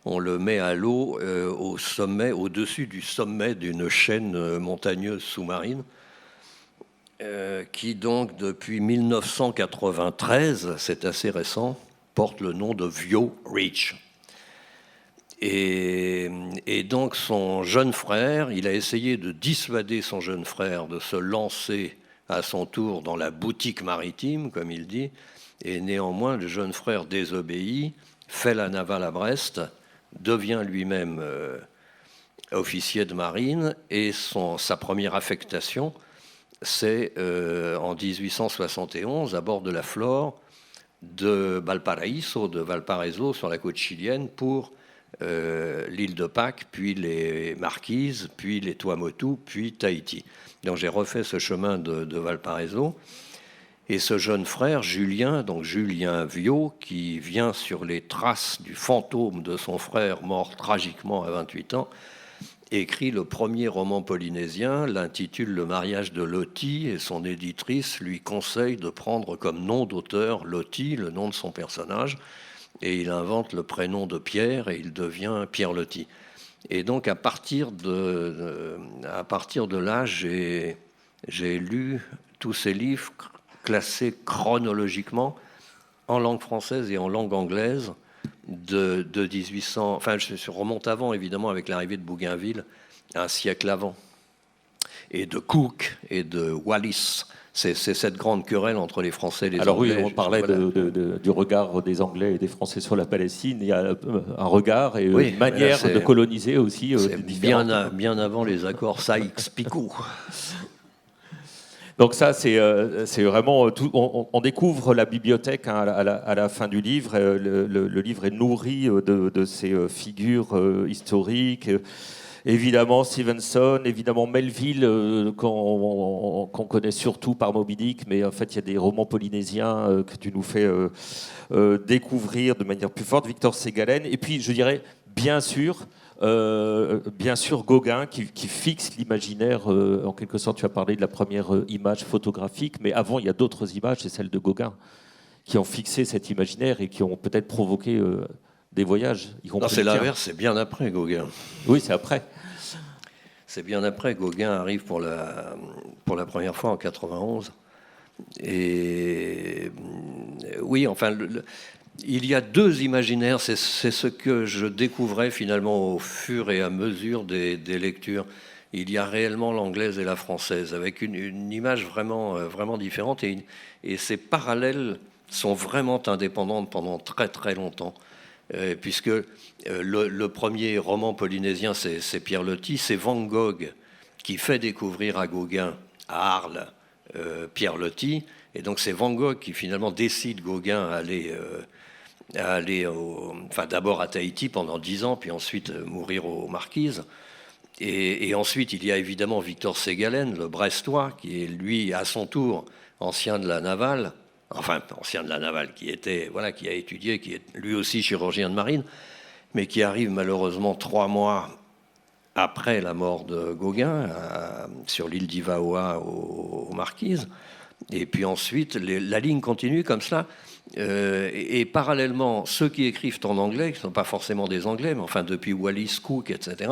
on le met à l'eau au sommet, au-dessus du sommet d'une chaîne montagneuse sous-marine, qui donc, depuis 1993, c'est assez récent, porte le nom de Viau Reach. Et donc, son jeune frère, il a essayé de dissuader son jeune frère de se lancer à son tour dans la boutique maritime, comme il dit, et néanmoins le jeune frère désobéit, fait la navale à Brest, devient lui-même officier de marine, et sa première affectation, c'est en 1871 à bord de la Flore de Valparaiso, sur la côte chilienne, pour l'île de Pâques, puis les Marquises, puis les Tuamotu, puis Tahiti. Donc j'ai refait ce chemin de Valparaiso. Et ce jeune frère, Julien Viau, qui vient sur les traces du fantôme de son frère mort tragiquement à 28 ans, écrit le premier roman polynésien, l'intitule Le mariage de Loti, et son éditrice lui conseille de prendre comme nom d'auteur Loti, le nom de son personnage, et il invente le prénom de Pierre et il devient Pierre Loti. Et donc à partir de là, j'ai lu tous ces livres classés chronologiquement en langue française et en langue anglaise de 1800. Enfin, je remonte avant, évidemment, avec l'arrivée de Bougainville, un siècle avant, et de Cook et de Wallis. C'est cette grande querelle entre les Français et les Anglais. Alors oui, on parlait du regard des Anglais et des Français sur la Palestine. Il y a un regard et une manière de coloniser aussi différente. Bien avant les accords Sykes-Picot. Donc ça, c'est vraiment tout. On découvre la bibliothèque à la fin du livre. Le livre est nourri de ces figures historiques. Évidemment Stevenson, évidemment Melville, qu'on connaît surtout par Moby Dick, mais en fait il y a des romans polynésiens que tu nous fais découvrir de manière plus forte, Victor Ségalen, et puis je dirais bien sûr Gauguin qui fixe l'imaginaire, en quelque sorte tu as parlé de la première image photographique, mais avant il y a d'autres images, c'est celle de Gauguin, qui ont fixé cet imaginaire et qui ont peut-être provoqué des voyages. Non, c'est l'inverse, c'est bien après Gauguin. Oui, c'est après. C'est bien après. Gauguin arrive pour la première fois en 91. Et oui, enfin, il y a deux imaginaires. C'est ce que je découvrais finalement au fur et à mesure des lectures. Il y a réellement l'anglaise et la française, avec une image vraiment différente. Et ces parallèles sont vraiment indépendantes pendant très très longtemps. Puisque le premier roman polynésien, c'est Pierre Loti, c'est Van Gogh qui fait découvrir à Gauguin, à Arles, Pierre Loti, et donc c'est Van Gogh qui finalement décide Gauguin à aller d'abord à Tahiti pendant 10 ans, puis ensuite mourir aux Marquises. Et ensuite, il y a évidemment Victor Ségalen, le Brestois, qui est lui, à son tour, ancien de la navale, qui a étudié, qui est lui aussi chirurgien de marine. mais qui arrive malheureusement 3 mois après la mort de Gauguin, sur l'île d'Ivaoa aux Marquises. Et puis ensuite, la ligne continue comme cela. Et parallèlement, ceux qui écrivent en anglais, qui ne sont pas forcément des Anglais, mais enfin depuis Wallis, Cook, etc.,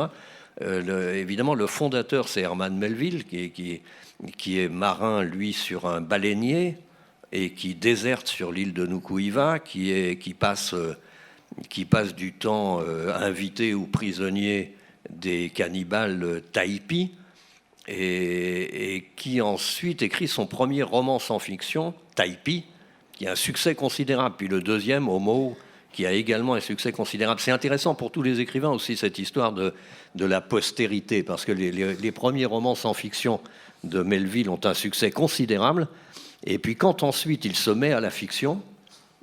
évidemment, le fondateur, c'est Herman Melville, qui est marin, lui, sur un baleinier, et qui déserte sur l'île de Nuku'iva, qui passe du temps invité ou prisonnier des cannibales Taipi, et qui ensuite écrit son premier roman sans fiction, Taipi, qui a un succès considérable, puis le deuxième, Homo, qui a également un succès considérable. C'est intéressant pour tous les écrivains aussi, cette histoire de la postérité, parce que les premiers romans sans fiction de Melville ont un succès considérable, et puis quand ensuite il se met à la fiction,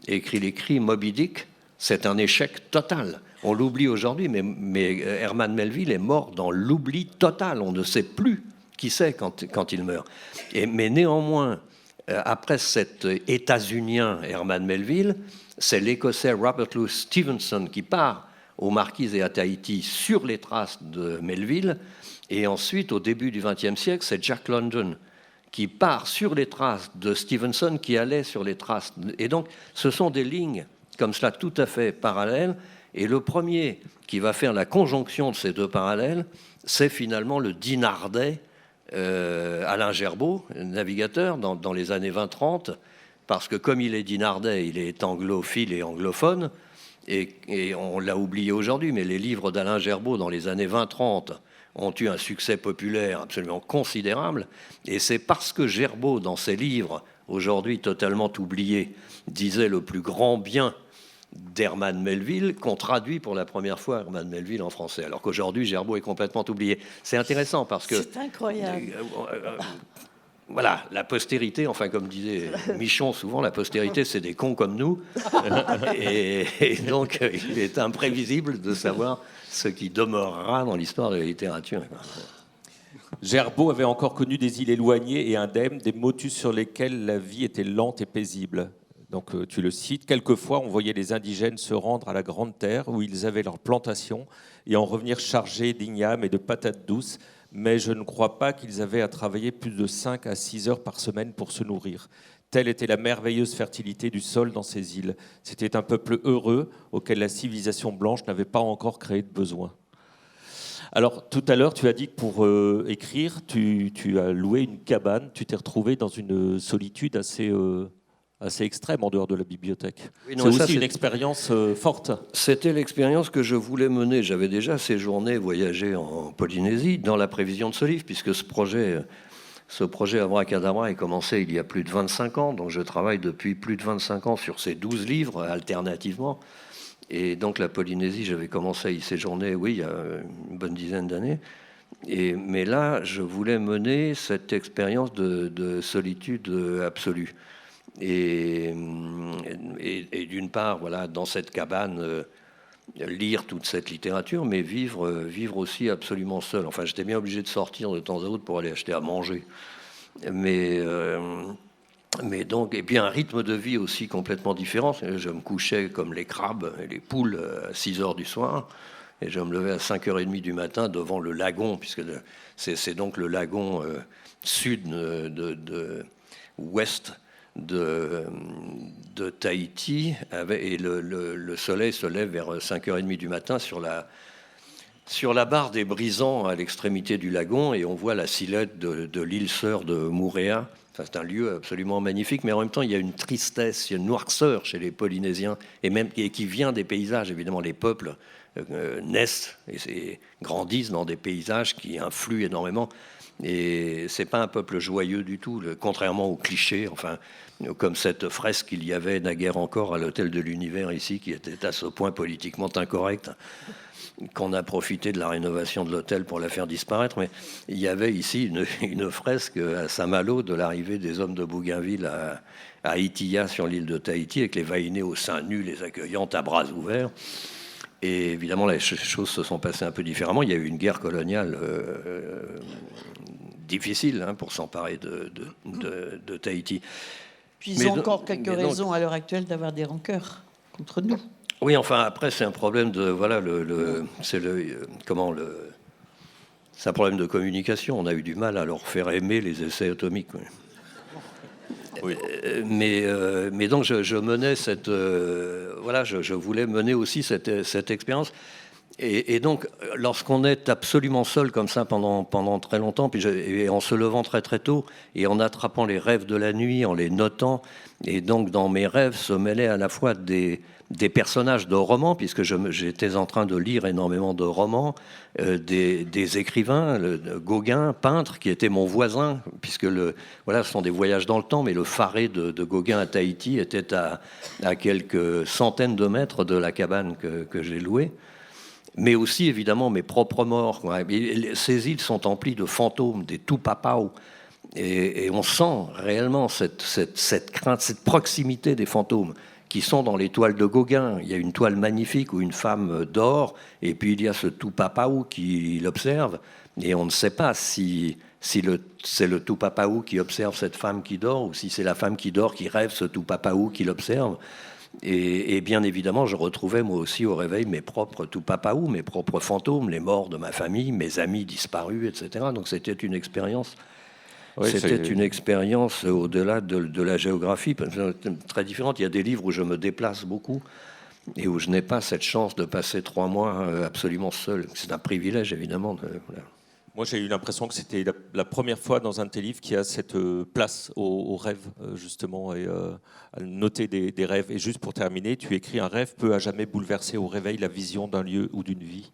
écrit Moby Dick, c'est un échec total. On l'oublie aujourd'hui, mais Herman Melville est mort dans l'oubli total. On ne sait plus qui c'est quand il meurt. Mais néanmoins, après cet États-Unien Herman Melville, c'est l'Écossais Robert Louis Stevenson qui part aux Marquises et à Tahiti sur les traces de Melville. Et ensuite, au début du XXe siècle, c'est Jack London qui part sur les traces de Stevenson, qui allait sur les traces. Et donc, ce sont des lignes comme cela tout à fait parallèles. Et le premier qui va faire la conjonction de ces deux parallèles, c'est finalement le dinardais Alain Gerbaud, navigateur, dans les années 20-30, parce que comme il est dinardais, il est anglophile et anglophone, et on l'a oublié aujourd'hui, mais les livres d'Alain Gerbaud dans les années 20-30 ont eu un succès populaire absolument considérable, et c'est parce que Gerbaud, dans ses livres, aujourd'hui totalement oubliés, disait le plus grand bien d'Herman Melville, qu'on traduit pour la première fois Herman Melville en français, alors qu'aujourd'hui Gerbaud est complètement oublié. C'est intéressant parce que c'est incroyable. Voilà, la postérité, enfin comme disait Michon souvent, la postérité c'est des cons comme nous, et donc il est imprévisible de savoir ce qui demeurera dans l'histoire de la littérature. Gerbaud avait encore connu des îles éloignées et indemnes, des motus sur lesquels la vie était lente et paisible. Donc tu le cites, quelquefois on voyait les indigènes se rendre à la Grande Terre où ils avaient leur plantation et en revenir chargés d'ignames et de patates douces, mais je ne crois pas qu'ils avaient à travailler plus de 5 à 6 heures par semaine pour se nourrir. Telle était la merveilleuse fertilité du sol dans ces îles. C'était un peuple heureux auquel la civilisation blanche n'avait pas encore créé de besoin. Alors, tout à l'heure, tu as dit que pour écrire, tu as loué une cabane, tu t'es retrouvé dans une solitude assez extrême en dehors de la bibliothèque. Oui, non, c'est aussi une expérience forte. C'était l'expérience que je voulais mener. J'avais déjà séjourné, voyagé en Polynésie dans la prévision de ce livre, puisque ce projet Abracadabra a commencé il y a plus de 25 ans. Donc je travaille depuis plus de 25 ans sur ces 12 livres alternativement. Et donc la Polynésie, j'avais commencé à y séjourner, oui, il y a une bonne dizaine d'années. Mais là, je voulais mener cette expérience de solitude absolue. Et d'une part, voilà, dans cette cabane, lire toute cette littérature, mais vivre aussi absolument seul. Enfin, j'étais bien obligé de sortir de temps à autre pour aller acheter à manger. Mais donc, et puis un rythme de vie aussi complètement différent. Je me couchais comme les crabes et les poules à 6 heures du soir, et je me levais à 5h30 du matin devant le lagon, puisque c'est donc le lagon sud ouest de Tahiti, et le soleil se lève vers 5h30 du matin sur la barre des Brisants à l'extrémité du lagon, et on voit la silhouette de l'île sœur de Moorea. Enfin, c'est un lieu absolument magnifique, mais en même temps il y a une tristesse, il y a une noirceur chez les Polynésiens, et qui vient des paysages. Évidemment, les peuples naissent et grandissent dans des paysages qui influent énormément. Et c'est pas un peuple joyeux du tout, contrairement aux clichés, enfin, comme cette fresque qu'il y avait naguère encore à l'hôtel de l'Univers ici, qui était à ce point politiquement incorrecte qu'on a profité de la rénovation de l'hôtel pour la faire disparaître. Mais il y avait ici une fresque à Saint-Malo de l'arrivée des hommes de Bougainville à Itia sur l'île de Tahiti, avec les vainés au sein nu, les accueillant à bras ouverts. Et évidemment, les choses se sont passées un peu différemment. Il y a eu une guerre coloniale difficile pour s'emparer de Tahiti. Puis ils ont encore quelques raisons à l'heure actuelle d'avoir des rancœurs contre nous. Oui, enfin, après, c'est un problème de... Voilà, c'est un problème de communication. On a eu du mal à leur faire aimer les essais atomiques. Oui. Oui. Mais donc, je menais cette... voilà, je voulais mener aussi cette expérience. Et donc, lorsqu'on est absolument seul comme ça pendant très longtemps, et en se levant très très tôt, et en attrapant les rêves de la nuit, en les notant, et donc dans mes rêves se mêlaient à la fois des personnages de romans, puisque j'étais en train de lire énormément de romans, des écrivains, Gauguin, peintre, qui était mon voisin, puisque voilà, ce sont des voyages dans le temps, mais le Faré de Gauguin à Tahiti était à quelques centaines de mètres de la cabane que j'ai louée. Mais aussi, évidemment, mes propres morts. Ces îles sont emplies de fantômes, des Tupapau. Et on sent réellement cette crainte, cette proximité des fantômes qui sont dans les toiles de Gauguin. Il y a une toile magnifique où une femme dort, et puis il y a ce Tupapau qui l'observe. Et on ne sait pas si c'est le Tupapau qui observe cette femme qui dort, ou si c'est la femme qui dort qui rêve ce Tupapau qui l'observe. Et bien évidemment, je retrouvais moi aussi au réveil mes propres Tupapau, mes propres fantômes, les morts de ma famille, mes amis disparus, etc. Donc c'était une expérience. Oui, c'était une expérience au-delà de la géographie, très différente. Il y a des livres où je me déplace beaucoup et où je n'ai pas cette chance de passer 3 mois absolument seul. C'est un privilège, évidemment. Voilà. Moi, j'ai eu l'impression que c'était la première fois dans un de tes livres qu'il y a cette place aux rêves, justement, et à noter des rêves. Et juste pour terminer, tu écris: un rêve peut à jamais bouleverser au réveil la vision d'un lieu ou d'une vie.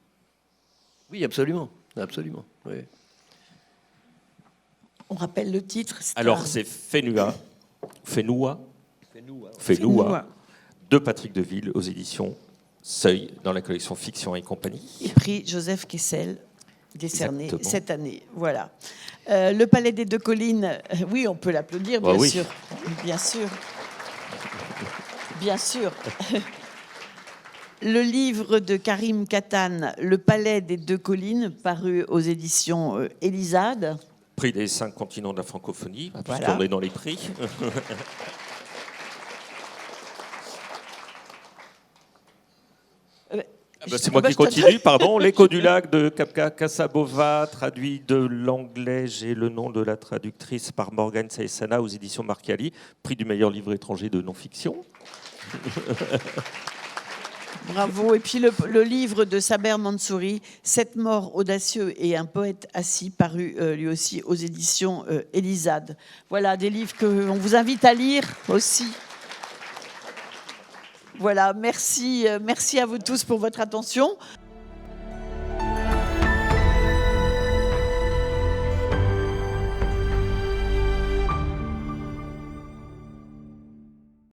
Oui, absolument. Absolument, oui. On rappelle le titre. Alors, c'est Fenua de Patrick Deville aux éditions Seuil, dans la collection Fiction et compagnie. Et prix Joseph Kessel, décerné Exactement. cette année. Voilà. Le Palais des Deux Collines, oui, on peut l'applaudir, bien oui. sûr. Bien sûr. Bien sûr. Le livre de Karim Katan, Le Palais des Deux Collines, paru aux éditions Elisade. Prix des 5 continents de la francophonie, Voilà. puisqu'on est dans les prix. C'est moi qui continue, pardon. L'écho du lac de Kapka Casabova, traduit de l'anglais. J'ai le nom de la traductrice par Morgane Saessana aux éditions Marcali. Prix du meilleur livre étranger de non-fiction. Bravo. Et puis le livre de Saber Mansouri, 7 morts audacieux et un poète assis, paru lui aussi aux éditions Elisade. Voilà, des livres qu'on vous invite à lire aussi. Voilà, merci à vous tous pour votre attention.